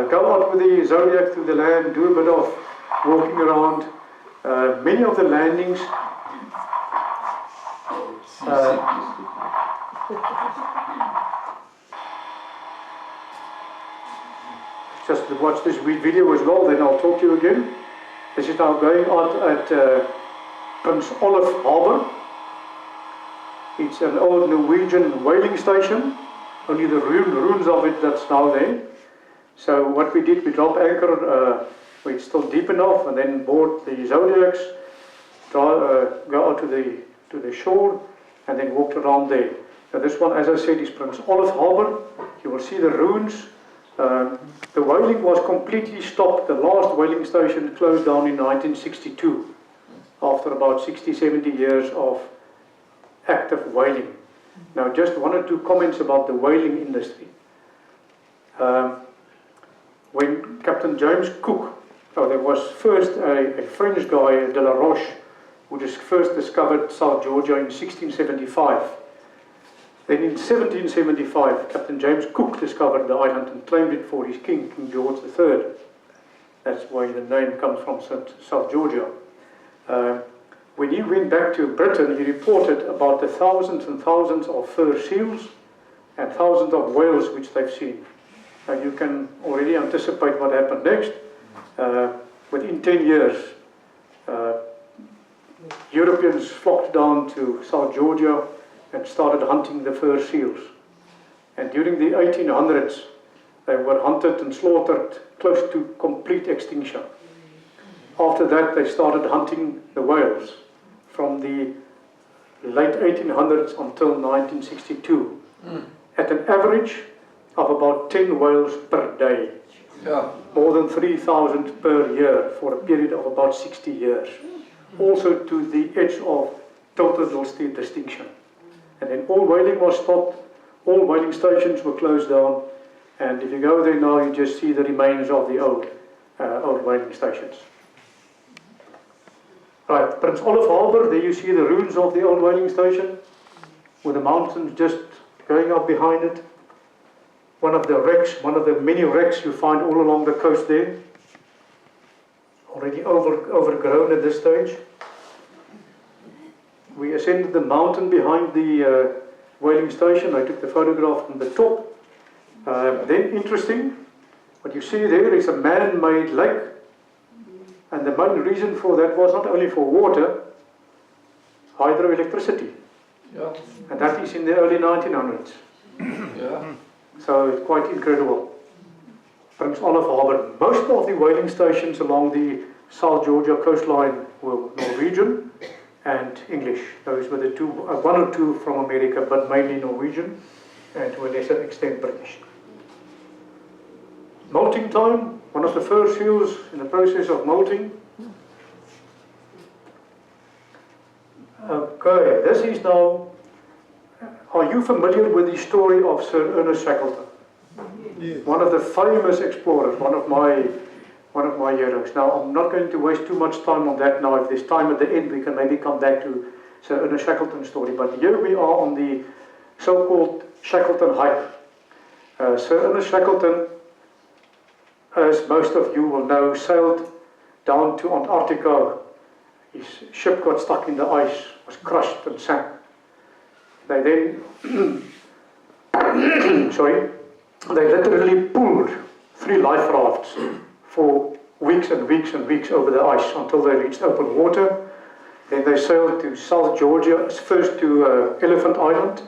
Go out with the Zodiac to the land, do a bit of walking around. Many of the landings just watch this video as well, then I'll talk to you again. This is now going out at Prince Olaf Harbour. It's an old Norwegian whaling station, only the ruins of it that's now there. So what we did, we dropped anchor, it's still deep enough, and then board the Zodiacs, go out to the shore, and then walked around there. Now this one, as I said, is Prince Olaf Harbour. You will see the ruins. The whaling was completely stopped. The last whaling station closed down in 1962, after about 60-70 years of active whaling. Now just one or two comments about the whaling industry. When Captain James Cook, there was first a French guy, De La Roche, who first discovered South Georgia in 1675. Then in 1775, Captain James Cook discovered the island and claimed it for his king, King George III. That's why the name comes from South Georgia. When he went back to Britain, he reported about the thousands and thousands of fur seals and thousands of whales which they've seen. Now you can already anticipate what happened next. Within 10 years, Europeans flocked down to South Georgia and started hunting the fur seals. And during the 1800s, they were hunted and slaughtered close to complete extinction. After that, they started hunting the whales from the late 1800s until 1962, at an average of about 10 whales per day. Yeah. More than 3,000 per year for a period of about 60 years. Also to the edge of total state distinction. And then all whaling was stopped, all whaling stations were closed down, and if you go there now, you just see the remains of the old whaling stations. Right, Prince Olive Harbour, there you see the ruins of the old whaling station, with the mountains just going up behind it. One of the wrecks, one of the many wrecks you find all along the coast there. Already overgrown at this stage. We ascended the mountain behind the whaling station. I took the photograph from the top. Then interesting, what you see there is a man-made lake. And the main reason for that was not only for water, hydroelectricity. Yeah. And that is in the early 1900s. Yeah. So it's quite incredible. Prince Olive Harbour. Most of the whaling stations along the South Georgia coastline were Norwegian and English. Those were the two, one or two from America, but mainly Norwegian and to a lesser extent British. Molting time, one of the fur seals in the process of molting. Okay, this is now, are you familiar with the story of Sir Ernest Shackleton? Yes. One of the famous explorers, one of my heroes. Now, I'm not going to waste too much time on that now. If there's time at the end, we can maybe come back to Sir Ernest Shackleton's story. But here we are on the so-called Shackleton hike. Sir Ernest Shackleton, as most of you will know, sailed down to Antarctica. His ship got stuck in the ice, was crushed and sank. They then, they literally pulled 3 life rafts for weeks and weeks and weeks over the ice until they reached open water. Then they sailed to South Georgia, first to Elephant Island.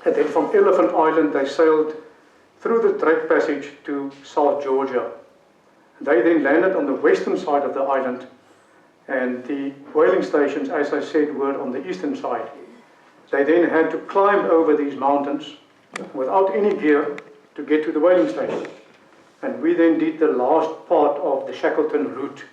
And then from Elephant Island they sailed through the Drake Passage to South Georgia. They then landed on the western side of the island, and the whaling stations, as I said, were on the eastern side. They then had to climb over these mountains without any gear to get to the whaling station. And we then did the last part of the Shackleton route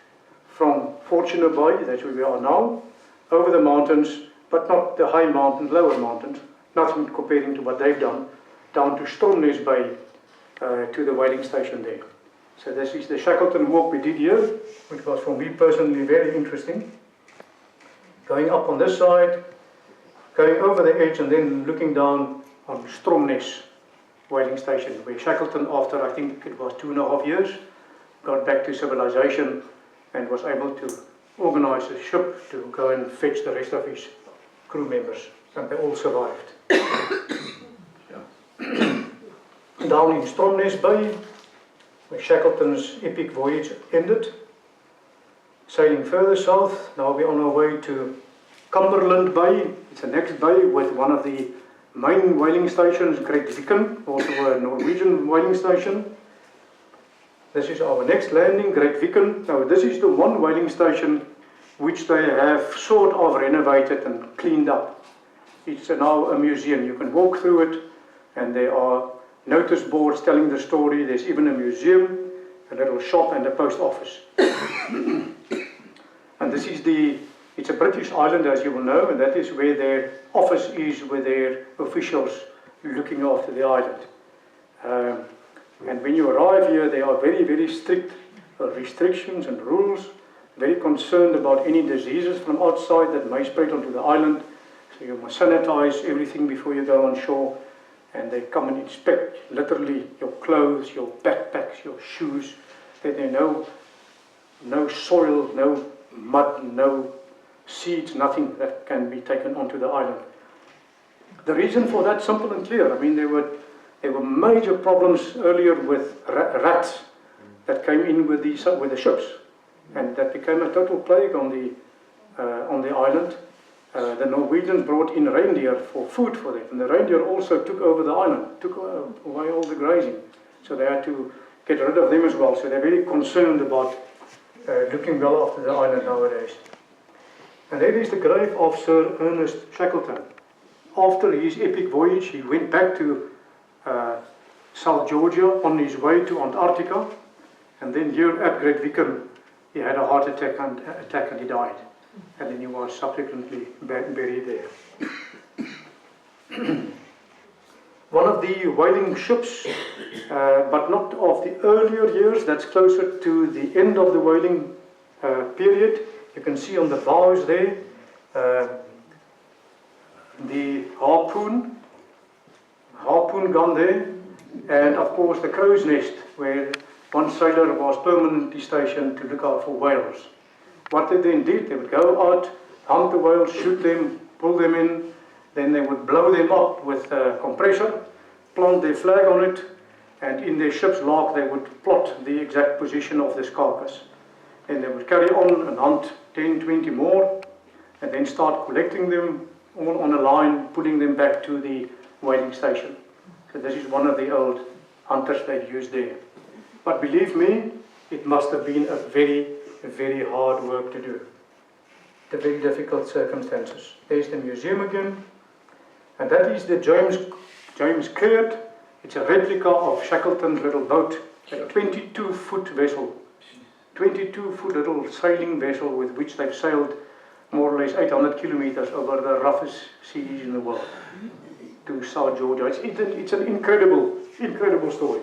from Fortuna Bay, that's where we are now, over the mountains, but not the high mountains, lower mountains, nothing comparing to what they've done, down to Stromness Bay, to the whaling station there. So this is the Shackleton walk we did here, which was for me personally very interesting. Going up on this side, going over the edge and then looking down on Stromness whaling station, where Shackleton, after I think it was 2.5 years, got back to civilization and was able to organize a ship to go and fetch the rest of his crew members, and they all survived. Down in Stromness Bay, where Shackleton's epic voyage ended. Sailing further south, now we're on our way to Cumberland Bay. It's the next bay with one of the main whaling stations, Great Viken, also a Norwegian whaling station. This is our next landing, Great Viken. Now this is the one whaling station which they have sort of renovated and cleaned up. It's now a museum. You can walk through it and there are notice boards telling the story. There's even a museum, a little shop and a post office. And this is it's a British island, as you will know, and that is where their office is, with their officials looking after the island. And when you arrive here, there are very, very strict restrictions and rules, very concerned about any diseases from outside that may spread onto the island. So you must sanitize everything before you go on shore, and they come and inspect literally your clothes, your backpacks, your shoes, that there are no soil, no mud, no seeds, nothing that can be taken onto the island. The reason for that, simple and clear. I mean, there were major problems earlier with rats that came in with the ships, and that became a total plague on the island. The Norwegians brought in reindeer for food for them, and the reindeer also took over the island, took away all the grazing. So they had to get rid of them as well. So they're very concerned about looking well after the island nowadays. And there is the grave of Sir Ernest Shackleton. After his epic voyage, he went back to South Georgia on his way to Antarctica, and then here at Great Viken, he had a heart attack and he died. And then he was subsequently buried there. One of the whaling ships, but not of the earlier years, that's closer to the end of the whaling period. You can see on the bows there, the harpoon gun there, and of course the crow's nest, where one sailor was permanently stationed to look out for whales. What they then did, they would go out, hunt the whales, shoot them, pull them in, then they would blow them up with a compressor, plant their flag on it, and in their ship's log they would plot the exact position of this carcass. Then they would carry on and hunt 10, 20 more, and then start collecting them all on a line, putting them back to the whaling station. So this is one of the old hunters they used there. But believe me, it must have been a very, very hard work to do. The very difficult circumstances. There's the museum again, and that is the James Caird. It's a replica of Shackleton's little boat, a 22-foot vessel, 22-foot little sailing vessel with which they've sailed more or less 800 kilometers over the roughest seas in the world to South Georgia. It's an incredible story.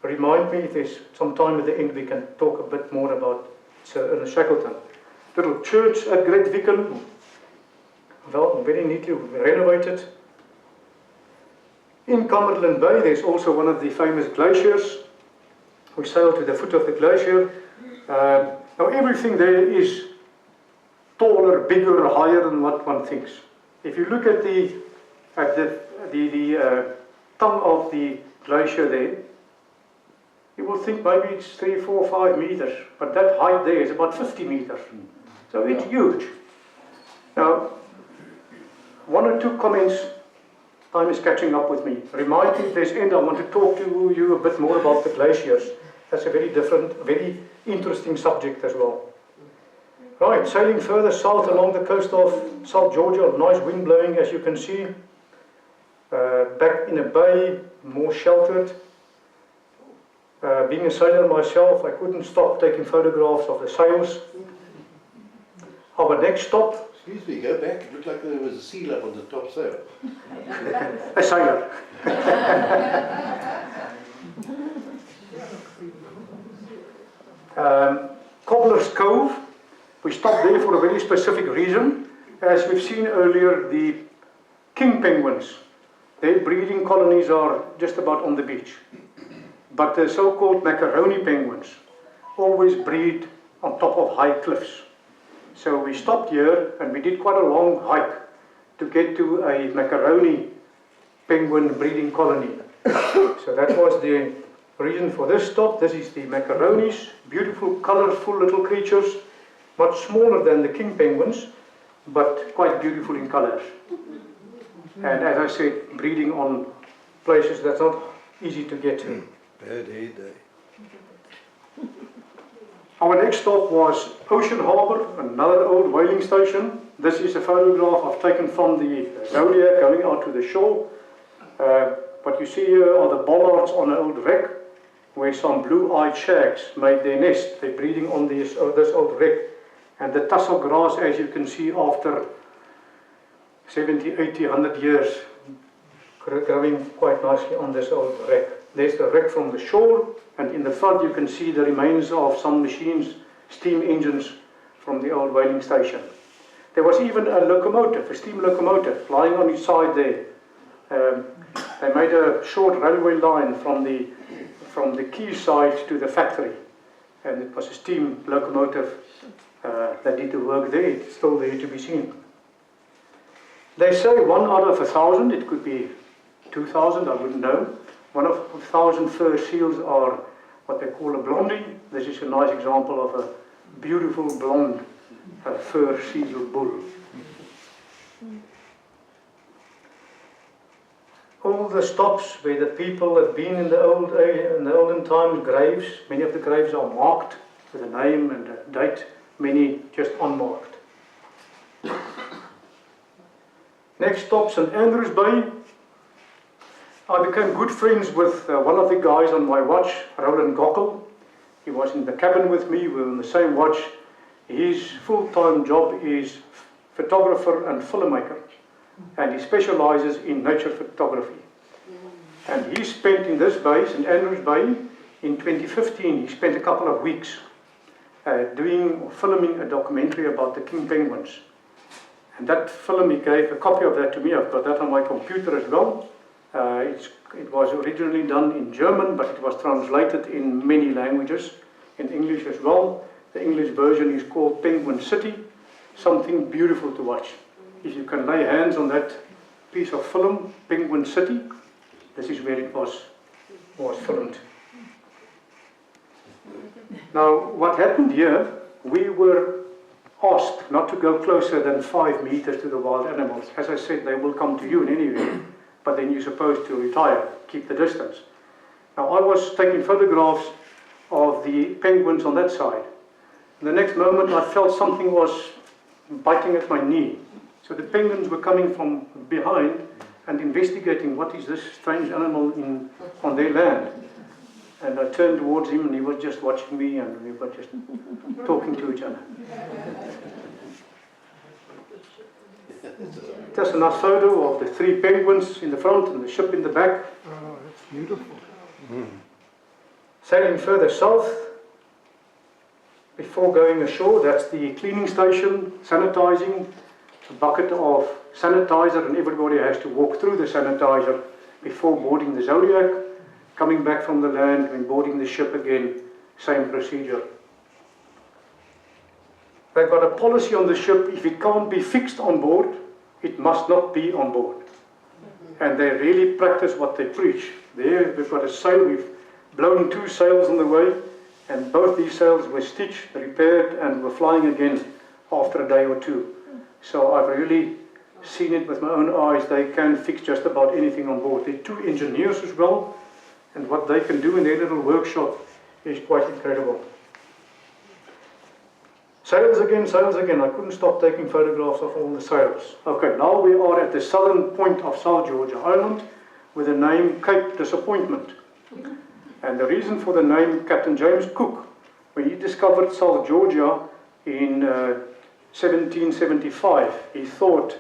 Remind me if there's some time at the end we can talk a bit more about Sir Ernest Shackleton. Little church at Great Viken, well, very neatly renovated. In Cumberland Bay there's also one of the famous glaciers. We sailed to the foot of the glacier. Now everything there is taller, bigger, higher than what one thinks. If you look at the tongue of the glacier there, you will think maybe it's 3, 4, 5 meters, but that height there is about 50 meters. So it's huge. Now, one or two comments, time is catching up with me. Remind me at this end, I want to talk to you a bit more about the glaciers. That's a very different, very interesting subject as well. Right, sailing further south along the coast of South Georgia, nice wind blowing as you can see. Back in a bay, more sheltered. Being a sailor myself, I couldn't stop taking photographs of the sails. Our next stop... Excuse me, go back. It looked like there was a seal up on the top sail. A sailor. Cobbler's Cove. We stopped there for a very specific reason. As we've seen earlier, the king penguins, their breeding colonies are just about on the beach. But the so-called macaroni penguins always breed on top of high cliffs. So we stopped here and we did quite a long hike to get to a macaroni penguin breeding colony. So that was the reason for this stop. This is the macaronis, beautiful, colorful little creatures, much smaller than the king penguins, but quite beautiful in colors. And as I said, breeding on places that's not easy to get to. Bad hair day. Our next stop was Ocean Harbour, another old whaling station. This is a photograph I've taken from the Zodiac going out to the shore. What you see here are the bollards on an old wreck where some blue-eyed shags made their nest. They're breeding on this old wreck. And the tussle grass, as you can see, after 70, 80, 100 years, growing quite nicely on this old wreck. There's the wreck from the shore, and in the front you can see the remains of some machines, steam engines from the old whaling station. There was even a locomotive, a steam locomotive, lying on its side there. They made a short railway line from from the quayside to the factory. And it was a steam locomotive that did the work there. It's still there to be seen. They say 1 out of 1,000, it could be 2,000, I wouldn't know. 1 of 1,000 fur seals are what they call a blondie. This is a nice example of a beautiful blonde fur seal bull. All the stops where the people have been in the olden times, graves, many of the graves are marked with a name and a date, many just unmarked. Next stop, St. Andrews Bay. I became good friends with one of the guys on my watch, Roland Gockel. He was in the cabin with me, we were on the same watch. His full-time job is photographer and filmmaker, and he specializes in nature photography. And he spent in this bay, St. Andrews Bay, in 2015, he spent a couple of weeks filming a documentary about the king penguins. And that film, he gave a copy of that to me. I've got that on my computer as well. It was originally done in German, but it was translated in many languages, in English as well. The English version is called Penguin City, something beautiful to watch. If you can lay hands on that piece of film, Penguin City, this is where it was filmed. Now, what happened here, we were asked not to go closer than 5 meters to the wild animals. As I said, they will come to you in any way, but then you're supposed to retire, keep the distance. Now, I was taking photographs of the penguins on that side. And the next moment, I felt something was biting at my knee. So the penguins were coming from behind and investigating what is this strange animal on their land. And I turned towards him and he was just watching me and we were just talking to each other. Just a nice photo of the 3 penguins in the front and the ship in the back. Oh, that's beautiful. Sailing further south, before going ashore, that's the cleaning station, sanitizing, a bucket of sanitizer, and everybody has to walk through the sanitizer before boarding the Zodiac. Coming back from the land and boarding the ship again, same procedure. They've got a policy on the ship, if it can't be fixed on board, it must not be on board. And they really practice what they preach. There we've got a sail, we've blown 2 sails on the way, and both these sails were stitched, repaired, and were flying again after a day or 2. So I've really seen it with my own eyes. They can fix just about anything on board. There are 2 engineers as well, and what they can do in their little workshop is quite incredible. Sails again, I couldn't stop taking photographs of all the sails. Okay, now we are at the southern point of South Georgia Island with the name Cape Disappointment. And the reason for the name, Captain James Cook, when he discovered South Georgia in 1775, he thought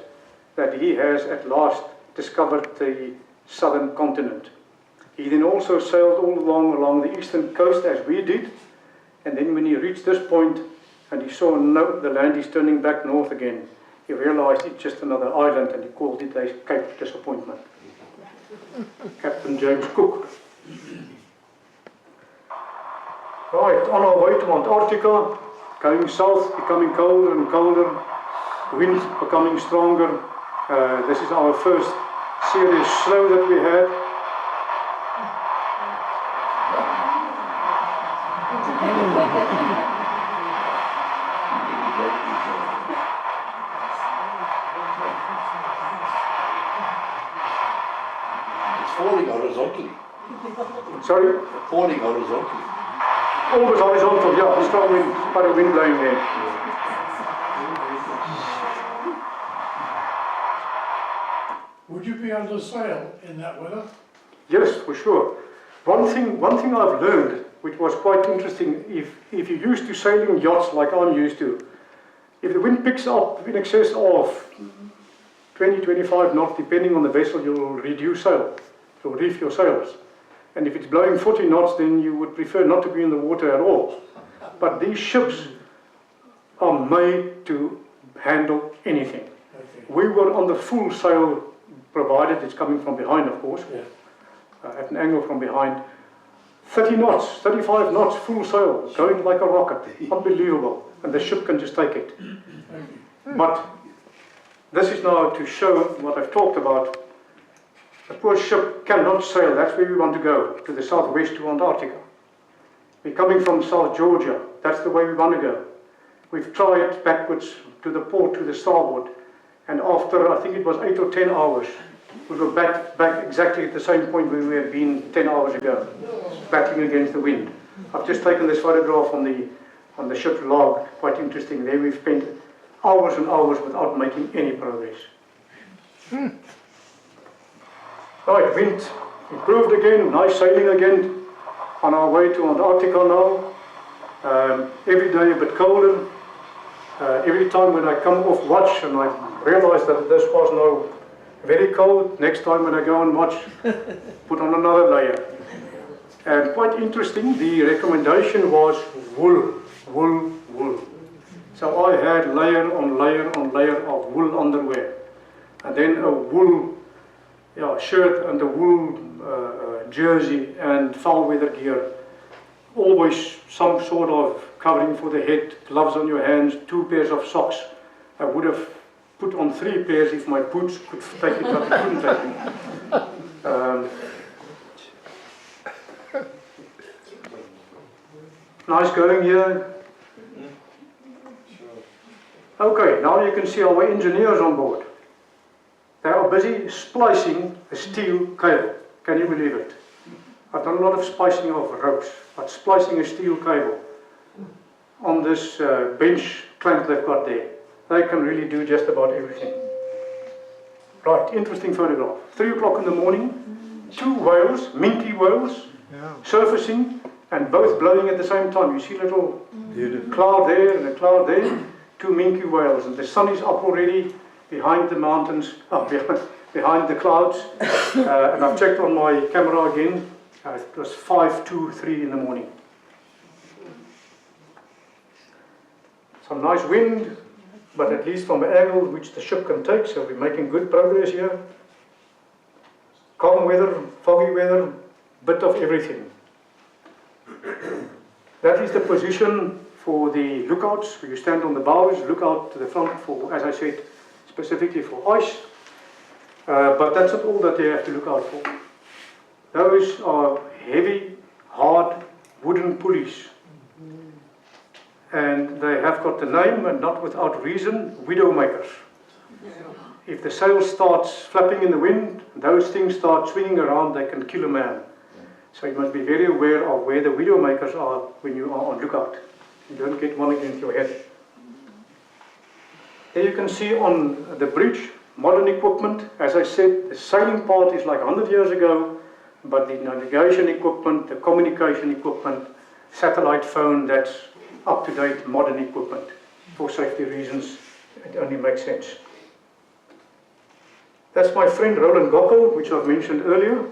that he has at last discovered the southern continent. He then also sailed all along the eastern coast as we did, and then when he reached this point and he saw the land is turning back north again, he realized it's just another island and he called it a Cape Disappointment. Captain James Cook. Right, on our way to Antarctica, going south, becoming colder and colder, winds becoming stronger. This is our first serious snow that we had. It's falling horizontally. Sorry? Falling horizontally. Almost horizontal, yeah, strong wind, quite a wind blowing there. Would you be able to sail in that weather? Yes, for sure. One thing I've learned, which was quite interesting, if you're used to sailing yachts like I'm used to, if the wind picks up in excess of 20-25 knots, depending on the vessel, you'll reduce sail, you'll reef your sails. And if it's blowing 40 knots, then you would prefer not to be in the water at all. But these ships are made to handle anything. Okay. We were on the full sail, provided it's coming from behind, of course, Yeah. at an angle from behind. 30 knots, 35 knots, full sail, going like a rocket. Unbelievable. And the ship can just take it. But this is now to show what I've talked about. A poor ship cannot sail. That's where we want to go, to the southwest, to Antarctica. We're coming from South Georgia. That's the way we want to go. We've tried backwards to the port, to the starboard. And after, I think it was 8 or 10 hours, we were back exactly at the same point where we had been 10 hours ago, battling against the wind. I've just taken this photograph on the ship's log, quite interesting. There we've spent hours and hours without making any progress. Right, wind improved again, nice sailing again, on our way to Antarctica now. Every day a bit colder. Every time when I come off watch and I realize that this was now very cold, next time when I go on watch, put on another layer. And quite interesting, the recommendation was wool, wool, wool. So I had layer on layer on layer of wool underwear. And then a wool shirt and a wool jersey and foul weather gear. Always some sort of covering for the head, gloves on your hands, 2 pairs of socks. I would have put on 3 pairs if my boots could take it, but they couldn't take it. Nice going here. Okay, now you can see our engineers on board. They are busy splicing a steel cable. Can you believe it? I've done a lot of splicing of ropes, but splicing a steel cable on this bench clamp they've got there. They can really do just about everything. Right, interesting photograph. 3 o'clock in the morning, 2 whales, minke whales, surfacing and both blowing at the same time. You see a little cloud there and a cloud there, 2 minke whales, and the sun is up already behind the mountains, behind the clouds. And I've checked on my camera again. It was 5:23 in the morning. Some nice wind, but at least from an angle which the ship can take, so we're making good progress here. Calm weather, foggy weather, bit of everything. That is the position for the lookouts. You stand on the bows, look out to the front for, as I said, specifically for ice. But that's not all that they have to look out for. Those are heavy, hard, wooden pulleys. And they have got the name, and not without reason, widowmakers. If the sail starts flapping in the wind, those things start swinging around, they can kill a man. So you must be very aware of where the widowmakers are when you are on lookout. You don't get one against your head. Here you can see on the bridge, modern equipment. As I said, the sailing part is like 100 years ago, but the navigation equipment, the communication equipment, satellite phone, that's up-to-date modern equipment. For safety reasons, it only makes sense. That's my friend Roland Gockel, which I've mentioned earlier.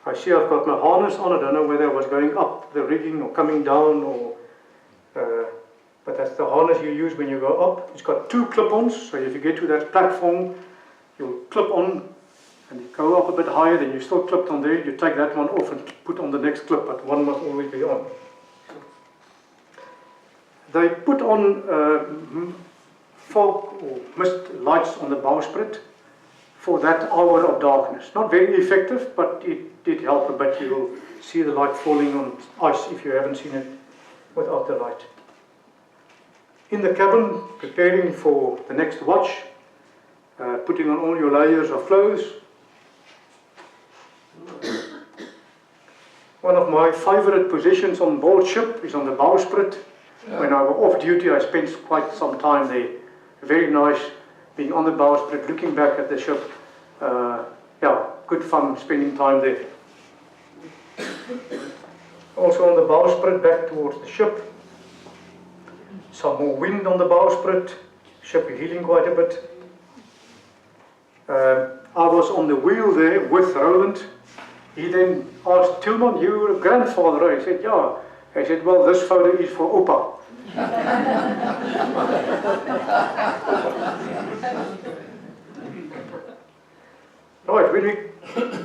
I see I've got my harness on. I don't know whether I was going up the rigging or coming down, but that's the harness you use when you go up. It's got 2 clip-ons, so if you get to that platform, you'll clip on and you go up a bit higher, then you're still clipped on there. You take that one off and put on the next clip, but one must always be on. They put on fog or mist lights on the bowsprit for that hour of darkness. Not very effective, but it did help a bit. You will see the light falling on ice if you haven't seen it without the light. In the cabin, preparing for the next watch, putting on all your layers of clothes. One of my favorite positions on board ship is on the bowsprit. When I was off duty, I spent quite some time there. Very nice being on the bowsprit, looking back at the ship. Good fun spending time there. Also on the bowsprit, back towards the ship. Some more wind on the bowsprit. Ship heeling quite a bit. I was on the wheel there with Roland. He then asked, "Tielman, you're a grandfather?" I said, "Yeah." I said, "Well, this photo is for Opa." Right, when we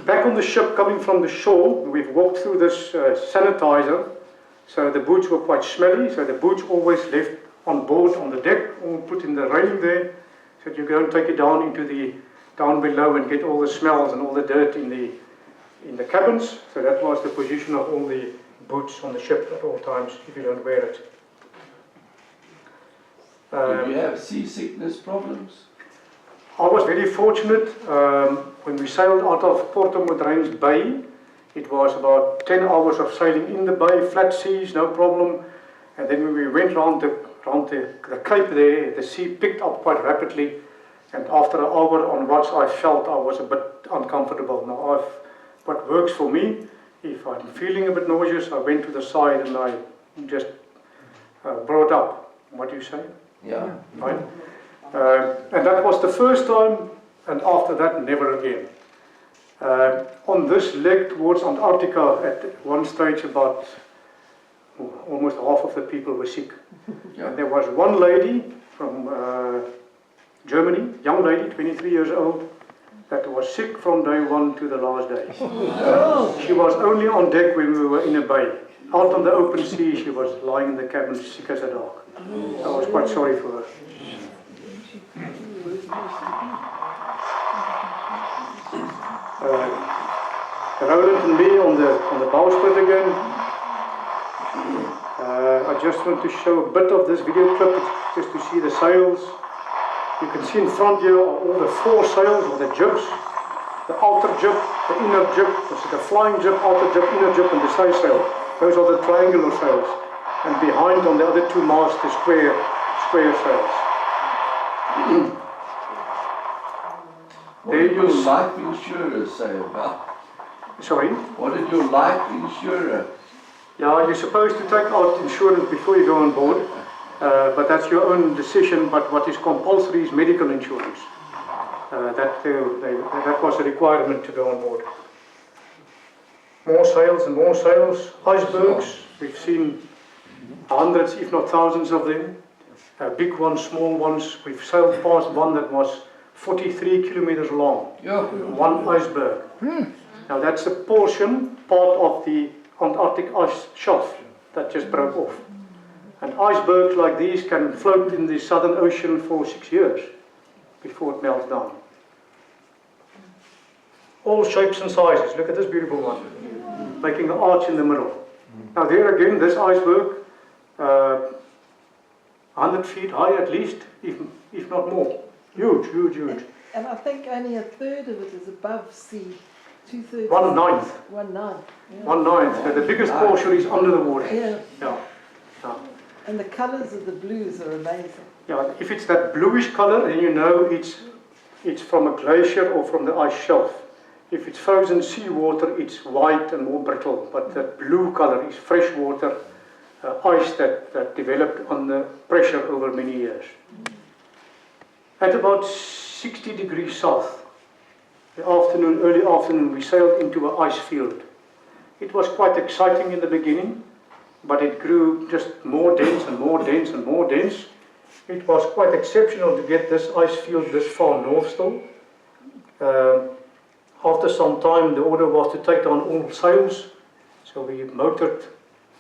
back on the ship coming from the shore, we've walked through this sanitizer, so the boots were quite smelly, so the boots always left on board on the deck, all put in the railing there, so that you don't take it down into the down below and get all the smells and all the dirt in the cabins. So that was the position of all the boots on the ship at all times if you don't wear it. Did you have seasickness problems? I was very fortunate when we sailed out of Porto Modrines Bay. It was about 10 hours of sailing in the bay, flat seas, no problem. And then when we went round the cape there, the sea picked up quite rapidly. And after an hour on watch, I felt I was a bit uncomfortable. Now, what works for me, if I'm feeling a bit nauseous, I went to the side and I just brought up. What do you say? Yeah. Right? And that was the first time, and after that, never again. On this leg towards Antarctica, at one stage, about almost half of the people were sick. Yeah. And there was one lady from Germany, young lady, 23 years old, that was sick from day one to the last day. She was only on deck when we were in a bay. Out on the open sea, she was lying in the cabin sick as a dog. I was quite sorry for her. Roland and me on the bowsprit again. I just want to show a bit of this video clip just to see the sails. You can see in front here are all the four sails or the jibs, the outer jib, the inner jib, the flying jib, outer jib, inner jib, and the staysail. Those are the triangular sails. And behind on the other two masts, the square sails. What did your life insurer say about? Sorry? What did your life insurer? Yeah, you're supposed to take out insurance before you go on board, but that's your own decision. But what is compulsory is medical insurance. That was a requirement to go on board. More sails and more sails. Icebergs, we've seen hundreds, if not thousands of them. Big ones, small ones. We've sailed past one that was 43 kilometers long. Yeah. One iceberg. Now that's a part of the Antarctic ice shelf that just broke off. And icebergs like these can float in the Southern Ocean for 6 years before it melts down. All shapes and sizes. Look at this beautiful one, making an arch in the middle. Now there again, this iceberg, 100 feet high at least, if not more. Huge, huge, huge. And I think only a third of it is above sea. 2/3. 1/9. 1/9. Yeah. 1/9. The biggest portion is under the water. Yeah. Yeah. Yeah. And the colours of the blues are amazing. Yeah. If it's that bluish color, then you know it's from a glacier or from the ice shelf. If it's frozen seawater, it's white and more brittle. But the blue color is freshwater ice that developed under pressure over many years. At about 60 degrees south, early afternoon, we sailed into an ice field. It was quite exciting in the beginning, but it grew just more dense and more dense and more dense. It was quite exceptional to get this ice field this far north still. After some time, the order was to take down all sails, so we motored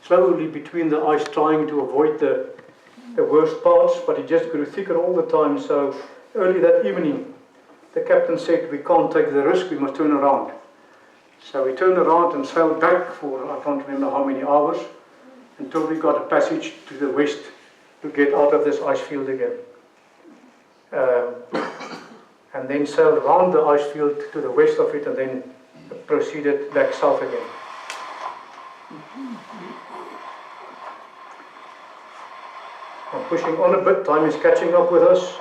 slowly between the ice, trying to avoid the worst parts, but it just grew thicker all the time. So early that evening, the captain said, we can't take the risk, we must turn around. So we turned around and sailed back for, I can't remember how many hours, until we got a passage to the west to get out of this ice field again. And then sailed around the ice field to the west of it and then proceeded back south again. I'm pushing on a bit, time is catching up with us.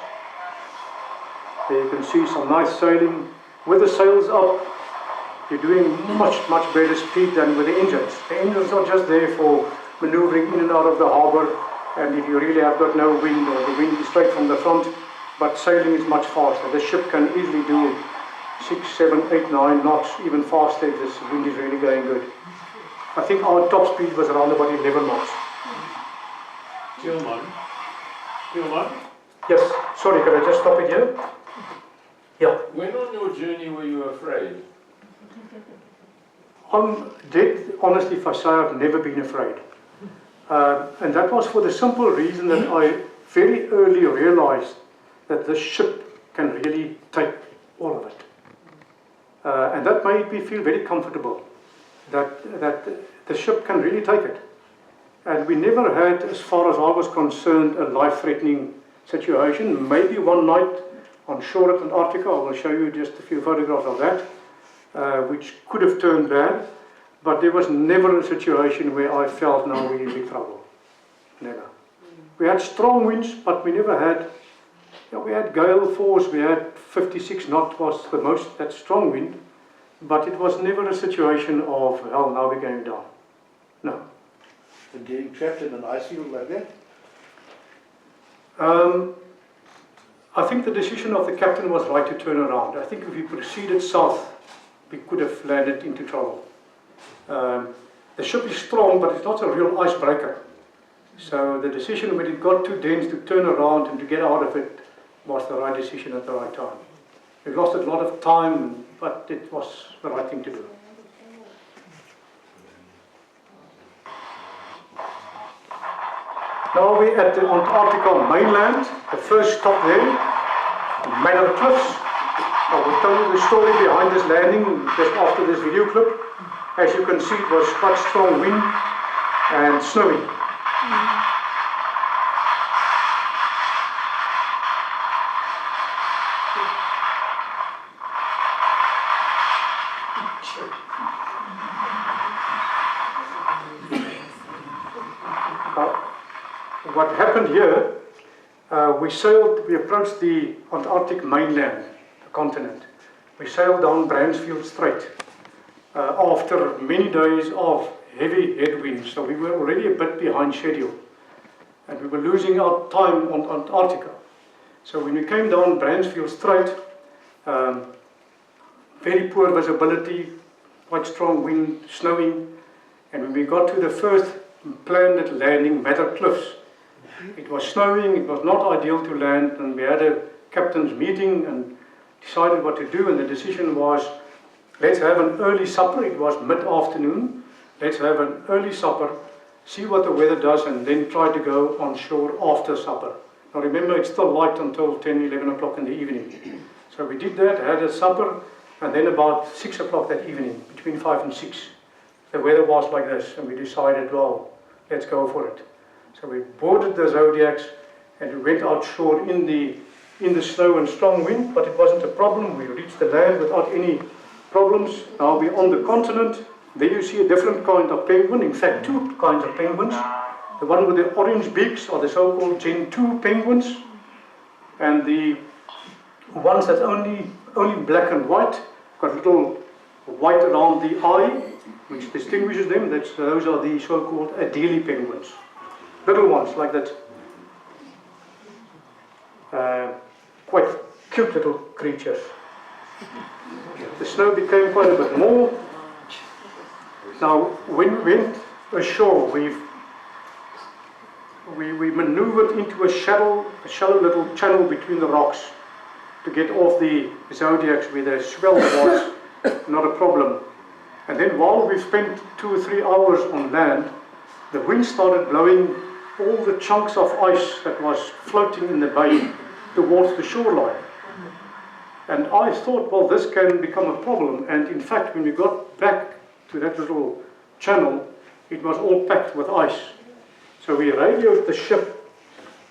There you can see some nice sailing. With the sails up, you're doing much better speed than with the engines. The engines are just there for maneuvering in and out of the harbour, and if you really have got no wind or the wind is straight from the front, but sailing is much faster. The ship can easily do 6, 7, 8, 9 knots, even faster if this wind is really going good. I think our top speed was around about 11 knots. Tielman. Yes, sorry, could I just stop it here? Yeah, When on your journey were you afraid? I'm dead honest if I say I've never been afraid. And that was for the simple reason that I very early realized that this ship can really take all of it. And that made me feel very comfortable, that the ship can really take it. And we never had, as far as I was concerned, a life-threatening situation. Maybe one night on shore at Antarctica, I will show you just a few photographs of that, which could have turned bad, but there was never a situation where I felt, now we're in big trouble. Never. We had strong winds, but we never had, we had gale force, we had 56 knots was the most, that strong wind, but it was never a situation of, well, now we're going down. No. And getting trapped in an ice field like that? I think the decision of the captain was right to turn around. I think if we proceeded south, we could have landed into trouble. The ship is strong, but it's not a real icebreaker. So the decision when it got too dense to turn around and to get out of it was the right decision at the right time. We lost a lot of time, but it was the right thing to do. Now we're at the Antarctica mainland, the first stop there, made of cliffs. I will tell you the story behind this landing just after this video clip. As you can see, it was quite strong wind and snowing. What happened here, we approached the Antarctic mainland, the continent. We sailed down Bransfield Strait after many days of heavy headwinds, so we were already a bit behind schedule. And we were losing our time on Antarctica. So when we came down Bransfield Strait, very poor visibility, quite strong wind, snowing, and when we got to the first planned landing, Mather Cliffs, it was snowing, it was not ideal to land, and we had a captain's meeting and decided what to do, and the decision was, let's have an early supper. It was mid-afternoon. Let's have an early supper, see what the weather does, and then try to go on shore after supper. Now remember, it's still light until 10, 11 o'clock in the evening. So we did that, had a supper, and then about 6 o'clock that evening, between 5 and 6, the weather was like this, and we decided, well, let's go for it. So we boarded the Zodiacs, and we went out shore in the snow and strong wind, but it wasn't a problem. We reached the land without any problems. Now we're on the continent. There you see a different kind of penguin, in fact two kinds of penguins. The one with the orange beaks are the so-called Gen 2 penguins, and the ones that's only black and white, got little white around the eye, which distinguishes them. Those are the so-called Adelie penguins. Little ones like that. Quite cute little creatures. The snow became quite a bit more. Now, when we went ashore, we maneuvered into a shallow little channel between the rocks to get off the Zodiacs where the swell was not a problem. And then while we spent 2 or 3 hours on land, the wind started blowing all the chunks of ice that was floating in the bay towards the shoreline. And I thought, well, this can become a problem. And in fact, when we got back to that little channel, it was all packed with ice. So we radioed the ship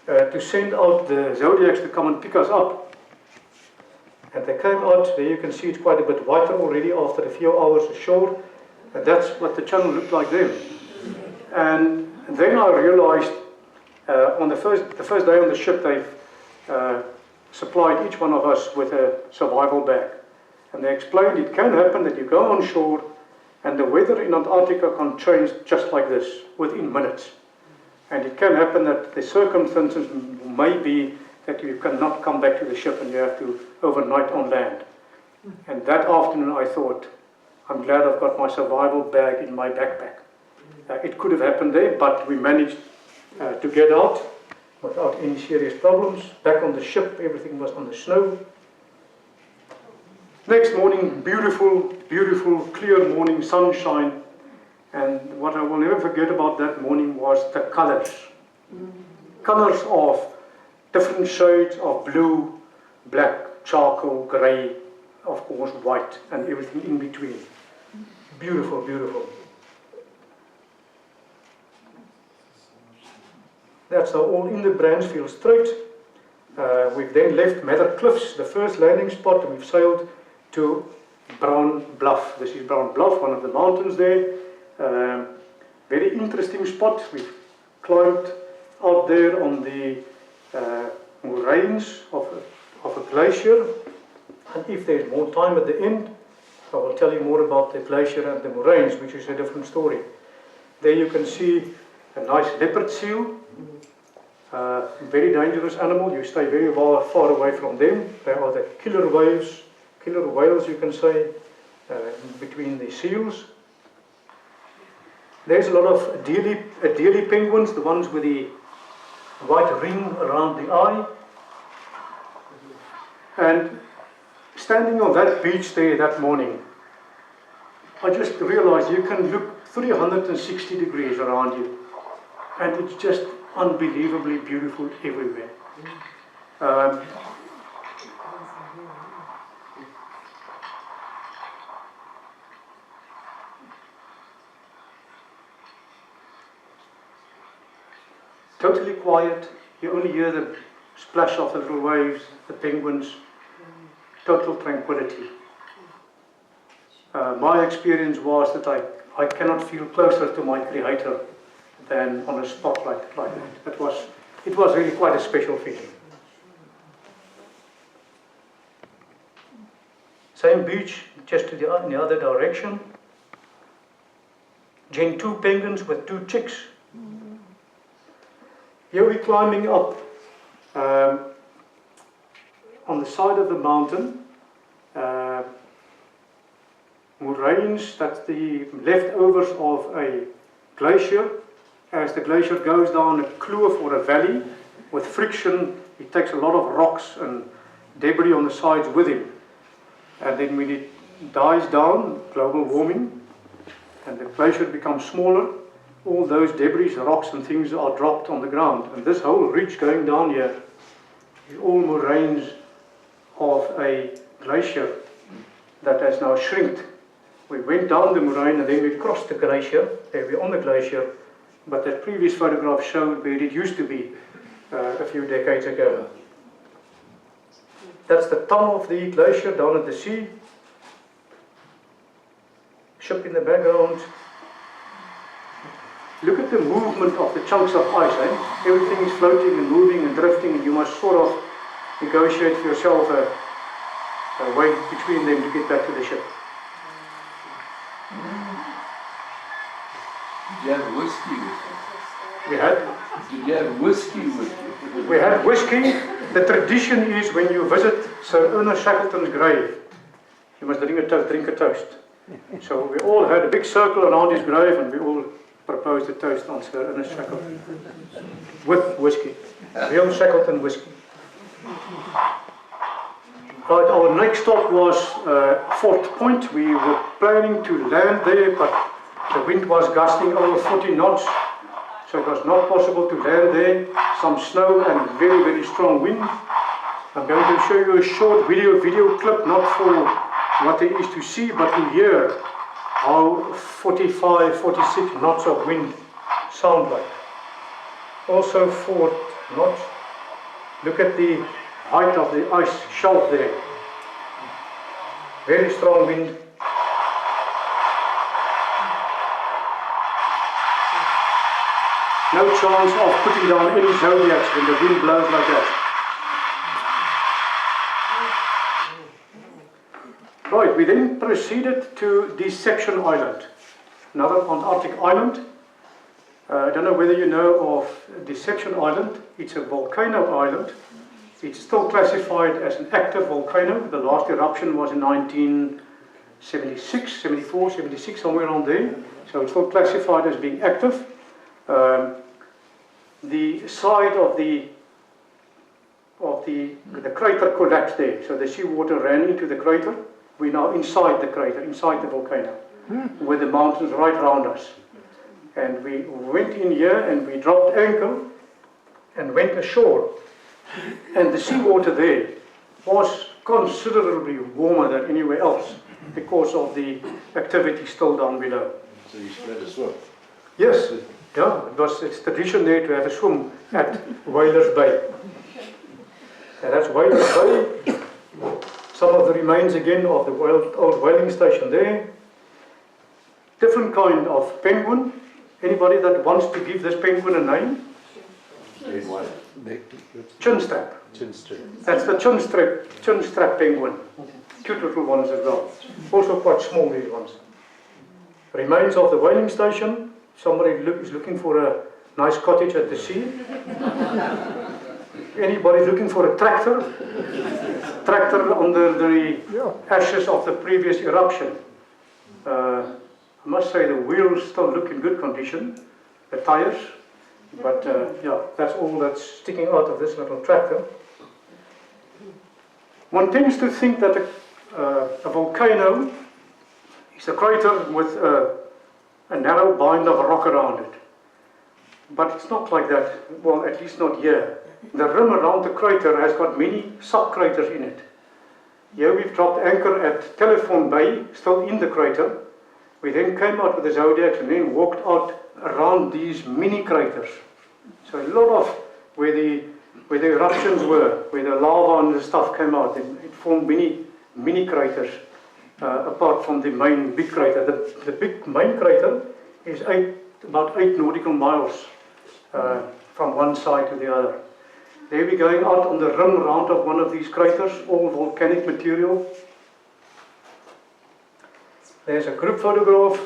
to send out the Zodiacs to come and pick us up. And they came out. There you can see it's quite a bit whiter already after a few hours ashore. And that's what the channel looked like then. And then I realized on the first day on the ship, they supplied each one of us with a survival bag. And they explained it can happen that you go on shore and the weather in Antarctica can change just like this within minutes. And it can happen that the circumstances may be that you cannot come back to the ship and you have to overnight on land. And that afternoon I thought, I'm glad I've got my survival bag in my backpack. It could have happened there, but we managed to get out without any serious problems. Back on the ship, everything was on the snow. Next morning, beautiful, beautiful, clear morning, sunshine. And what I will never forget about that morning was the colors. Colors of different shades of blue, black, charcoal, grey, of course white, and everything in between. Beautiful, beautiful. That's now all in the Bransfield Strait. We've then left Mather Cliffs, the first landing spot, and we've sailed to Brown Bluff. This is Brown Bluff, one of the mountains there. Very interesting spot. We've climbed out there on the moraines of a glacier. And if there's more time at the end, I will tell you more about the glacier and the moraines, which is a different story. There you can see a nice leopard seal. Very dangerous animal. You stay very far away from them. They are the killer whales you can say, between the seals. There's a lot of Adelie penguins, the ones with the white ring around the eye. And standing on that beach there that morning, I just realized you can look 360 degrees around you, and it's just unbelievably beautiful everywhere. Totally quiet. You only hear the splash of the little waves, the penguins. Total tranquility. My experience was that I cannot feel closer to my Creator than on a spot like that. It was really quite a special feeling. Same beach, just in the other direction. Gen 2 penguins with 2 chicks. Here we're climbing up on the side of the mountain. Moraines, that's the leftovers of a glacier. As the glacier goes down a kloof or a valley, with friction, it takes a lot of rocks and debris on the sides with him. And then when it dies down, global warming, and the glacier becomes smaller, all those debris, rocks and things are dropped on the ground. And this whole ridge going down here is all moraines of a glacier that has now shrinked. We went down the moraine and then we crossed the glacier. There we're on the glacier, but that previous photograph showed where it used to be a few decades ago. That's the tongue of the glacier down at the sea. Ship in the background. Look at the movement of the chunks of ice. Everything is floating and moving and drifting, and you must sort of negotiate for yourself a way between them to get back to the ship. Did you have whiskey with We had you? Did you have whiskey with you? We had whiskey. The tradition is when you visit Sir Ernest Shackleton's grave, you must drink a toast. So we all had a big circle around his grave and we all proposed a toast on Sir Ernest Shackleton with whiskey. Real Shackleton whiskey. Right, our next stop was Fort Point. We were planning to land there, but the wind was gusting over 40 knots. So it was not possible to land there. Some snow and very, very strong wind. I'm going to show you a short video clip, not for what there is to see, but to hear how 45, 46 knots of wind sound like. Also 4 knots. Look at the height of the ice shelf there. Very strong wind. No chance of putting down any zodiacs when the wind blows like that. Right, we then proceeded to Deception Island, another Antarctic island. I don't know whether you know of Deception Island. It's a volcano island. It's still classified as an active volcano. The last eruption was in 1976, 74, 76, somewhere around there. So it's still classified as being active. The side of the crater collapsed there. So the seawater ran into the crater We're now inside the crater, inside the volcano, with the mountains right around us. And we went in here and we dropped anchor and went ashore. And the seawater there was considerably warmer than anywhere else because of the activity still down below. So you should let us swim. Yes, yeah, it's tradition there to have a swim at Whalers Bay. And that's Whalers Bay. Some of the remains again of the old whaling station there. Different kind of penguin. Anybody that wants to give this penguin a name? Dead white. Chinstrap. That's the chinstrap penguin. Cute little ones as well. Also quite small, these ones. Remains of the whaling station. Somebody is looking for a nice cottage at the sea. Anybody looking for a tractor? Tractor under the ashes of the previous eruption. I must say the wheels still look in good condition, the tires, but yeah, that's all that's sticking out of this little tractor. One tends to think that a volcano is a crater with a narrow band of rock around it. But it's not like that, well, at least not here. The rim around the crater has got many sub-craters in it. Here we've dropped anchor at Telephone Bay, still in the crater. We then came out with the Zodiacs and then walked out around these mini craters. So a lot of where the eruptions were, where the lava and the stuff came out, it formed mini craters apart from the main big crater. The big main crater is about 8 nautical miles from one side to the other. There we're going out on the rim around of one of these craters, all volcanic material. There's a group photograph.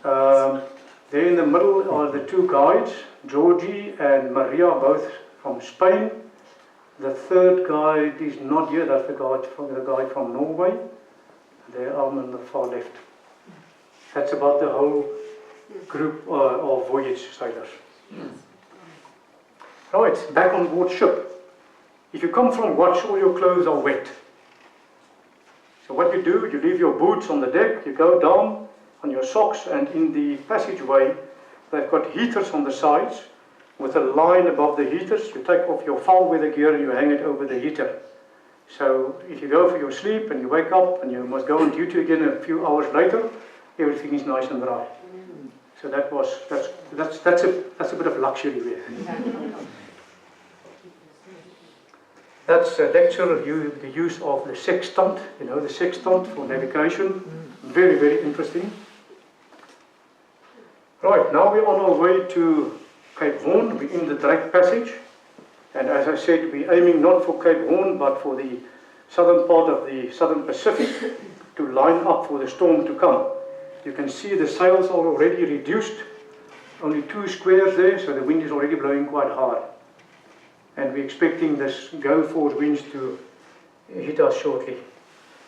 There in the middle are the two guides, Georgie and Maria, both from Spain. The third guide is not here, that's the guide from Norway. There on the far left. That's about the whole group of Voyage sailors. Right, back on board ship. If you come from watch, all your clothes are wet. So what you do, you leave your boots on the deck, you go down on your socks, and in the passageway, they've got heaters on the sides with a line above the heaters. You take off your foul weather gear and you hang it over the heater. So if you go for your sleep and you wake up and you must go on duty again a few hours later, everything is nice and dry. So that's a bit of luxury there. That's a lecture of the use of the sextant, the sextant for navigation. Very, very interesting. Right, now we're on our way to Cape Horn. We're in the Drake Passage. And as I said, we're aiming not for Cape Horn, but for the southern part of the Southern Pacific to line up for the storm to come. You can see the sails are already reduced. Only 2 squares there, so the wind is already blowing quite hard. And we're expecting this gale force winds to hit us shortly.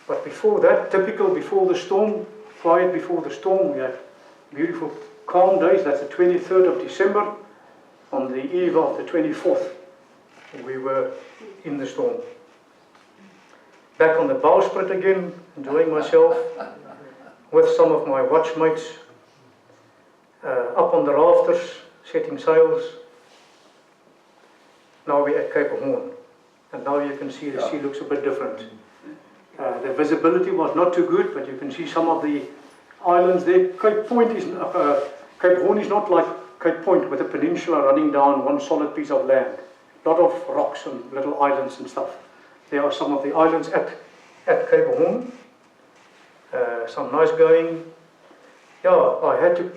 But before that, typical before the storm, quiet before the storm, we had beautiful calm days. That's the 23rd of December. On the eve of the 24th, we were in the storm. Back on the bowsprit again, enjoying myself with some of my watchmates, up on the rafters, setting sails. Now we're at Cape Horn, and now you can see the sea looks a bit different. The visibility was not too good, but you can see some of the islands there. Cape Horn is not like Cape Point with a peninsula running down one solid piece of land. A lot of rocks and little islands and stuff. There are some of the islands at Cape Horn. Some nice going. Yeah, I had to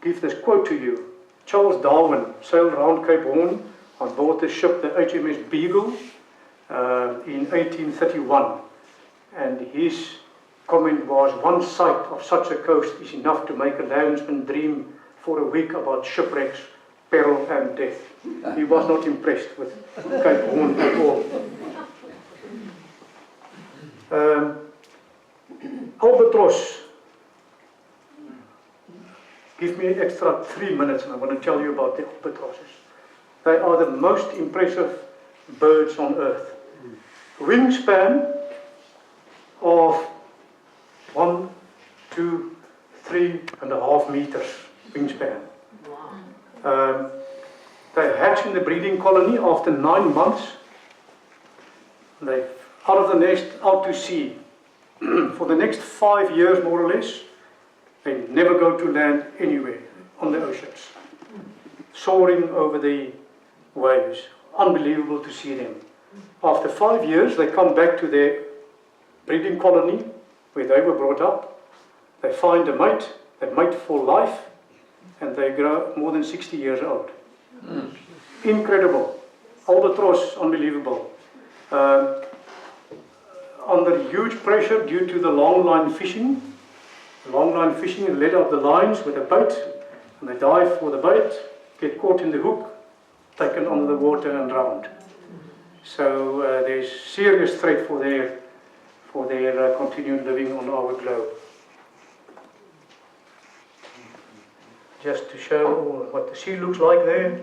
give this quote to you. Charles Darwin sailed around Cape Horn on board the ship, the HMS Beagle, in 1831. And his comment was, one sight of such a coast is enough to make a landsman dream for a week about shipwrecks, peril and death. He was not impressed with Cape Horn at all. Albatross. Give me an extra 3 minutes and I'm going to tell you about the albatrosses. They are the most impressive birds on earth. Wingspan of to 3.5 meters wingspan. They hatch in the breeding colony after 9 months. They out of the nest, out to sea. For the next 5 years, more or less, they never go to land anywhere on the oceans. Soaring over the waves. Unbelievable to see them. After 5 years, they come back to their breeding colony where they were brought up. They find a mate, they mate for life, and they grow more than 60 years old. Incredible. Albatross, unbelievable. Under huge pressure due to the long line fishing. Long line fishing let out the lines with a bait, and they dive for the bait, get caught in the hook, taken under the water and drowned. So there's serious threat for their continued living on our globe. Just to show what the sea looks like there.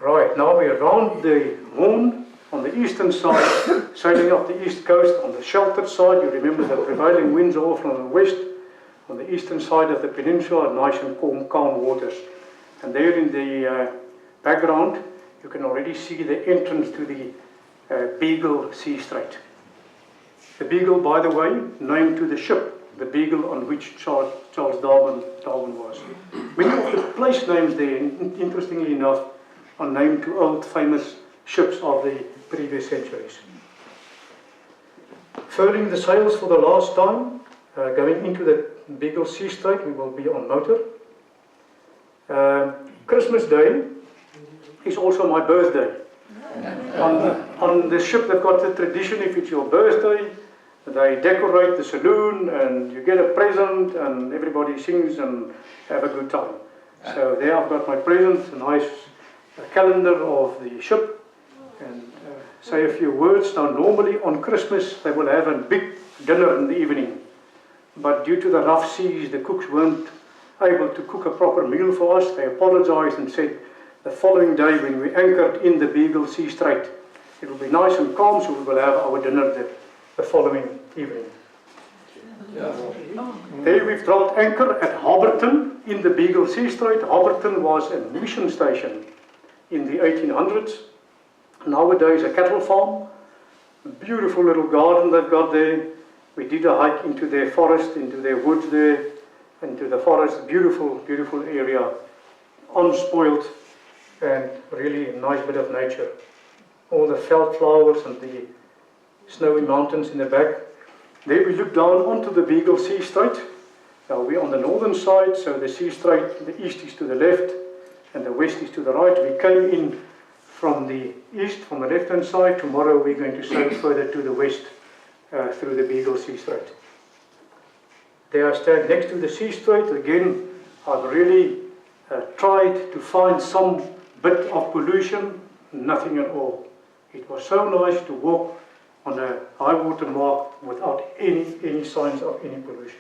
Right, now we're around the Horn on the eastern side, sailing up the east coast. On the sheltered side, you remember the prevailing winds are from the west. On the eastern side of the peninsula, nice and calm waters. And there in the background, you can already see the entrance to the Beagle Sea Strait. The Beagle, by the way, named to the ship, the Beagle on which Charles Darwin was. Many of the place names there, interestingly enough, are named to old famous ships of the previous centuries. Furling the sails for the last time, going into the Beagle Sea Strait, we will be on motor. Christmas Day is also my birthday. On the ship they've got the tradition, if it's your birthday, they decorate the saloon and you get a present and everybody sings and have a good time. So there I've got my present, a nice calendar of the ship, and say a few words. Now normally on Christmas they will have a big dinner in the evening, but due to the rough seas the cooks weren't able to cook a proper meal for us. They apologized and said the following day when we anchored in the Beagle Sea Strait, it will be nice and calm, so we will have our dinner the following evening. There we've dropped anchor at Hobbiton in the Beagle Sea Strait. Hobbiton was a mission station in the 1800s. Nowadays a cattle farm. A beautiful little garden they've got there. We did a hike into their forest, into their woods there, into the forest. Beautiful, beautiful area, unspoiled, and really a nice bit of nature. All the veld flowers and the snowy mountains in the back. There we look down onto the Beagle Sea Strait. Now we're on the northern side, so the Sea Strait, the east is to the left and the west is to the right. We came in from the east, from the left hand side. Tomorrow we're going to sail further to the west through the Beagle Sea Strait. There I stand next to the Sea Strait. Again, I've really tried to find some bit of pollution. Nothing at all. It was so nice to walk on a high water mark without any signs of any pollution.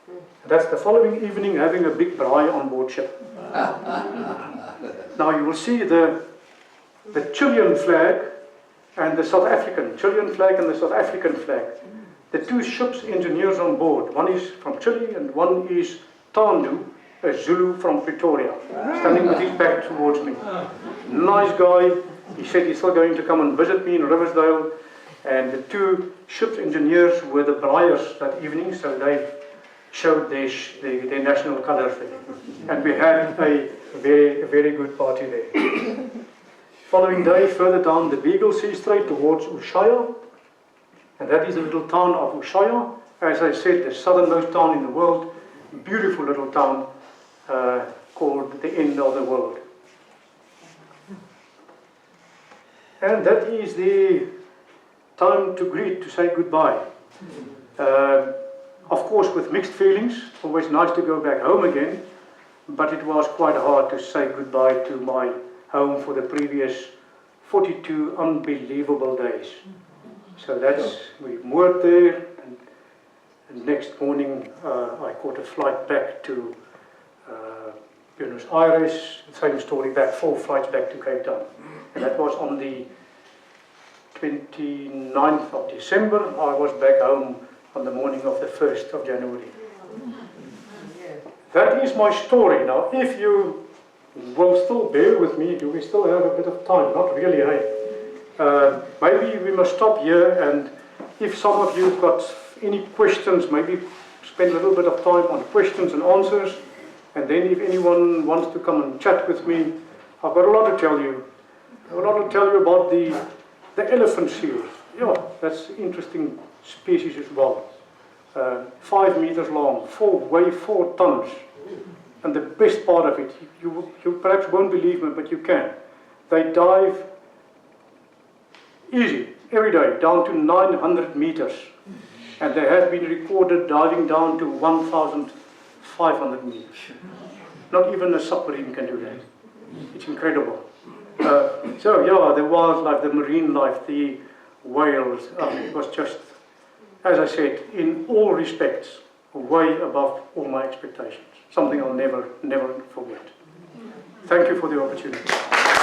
And that's the following evening, having a big braai on board ship. Now you will see the Chilean flag and the South African, Chilean flag and the South African flag. The two ships' engineers on board, one is from Chile and one is Tandu, a Zulu from Pretoria, standing with his back towards me. Nice guy. He said he's still going to come and visit me in Riversdale, and the two ship's engineers were the braaiers that evening, so they showed their national colours there. And we had a very good party there. Following day, further down the Beagle Sea Strait towards Ushuaia, and that is the little town of Ushuaia. As I said, the southernmost town in the world, beautiful little town called the end of the world. And that is the time to greet, to say goodbye. Of course, with mixed feelings. Always nice to go back home again, but it was quite hard to say goodbye to my home for the previous 42 unbelievable days. So that's, we moored there, and next morning I caught a flight back to Buenos Aires. Same story back, 4 flights back to Cape Town. And that was on the 29th of December. I was back home on the morning of the 1st of January. That is my story. Now, if you will still bear with me, do we still have a bit of time? Not really, hey? Maybe we must stop here, and if some of you have got any questions, maybe spend a little bit of time on questions and answers, and then if anyone wants to come and chat with me, I've got a lot to tell you. I've got a lot to tell you about the elephant seals. Yeah, that's an interesting species as well. 5 meters long, weigh 4 tons. And the best part of it, you perhaps won't believe me, but you can. They dive easy, every day, down to 900 meters. And they have been recorded diving down to 1,500 meters. Not even a submarine can do that. It's incredible. So yeah, the wildlife, the marine life, the whales, it was just, as I said, in all respects, way above all my expectations. Something I'll never forget. Thank you for the opportunity.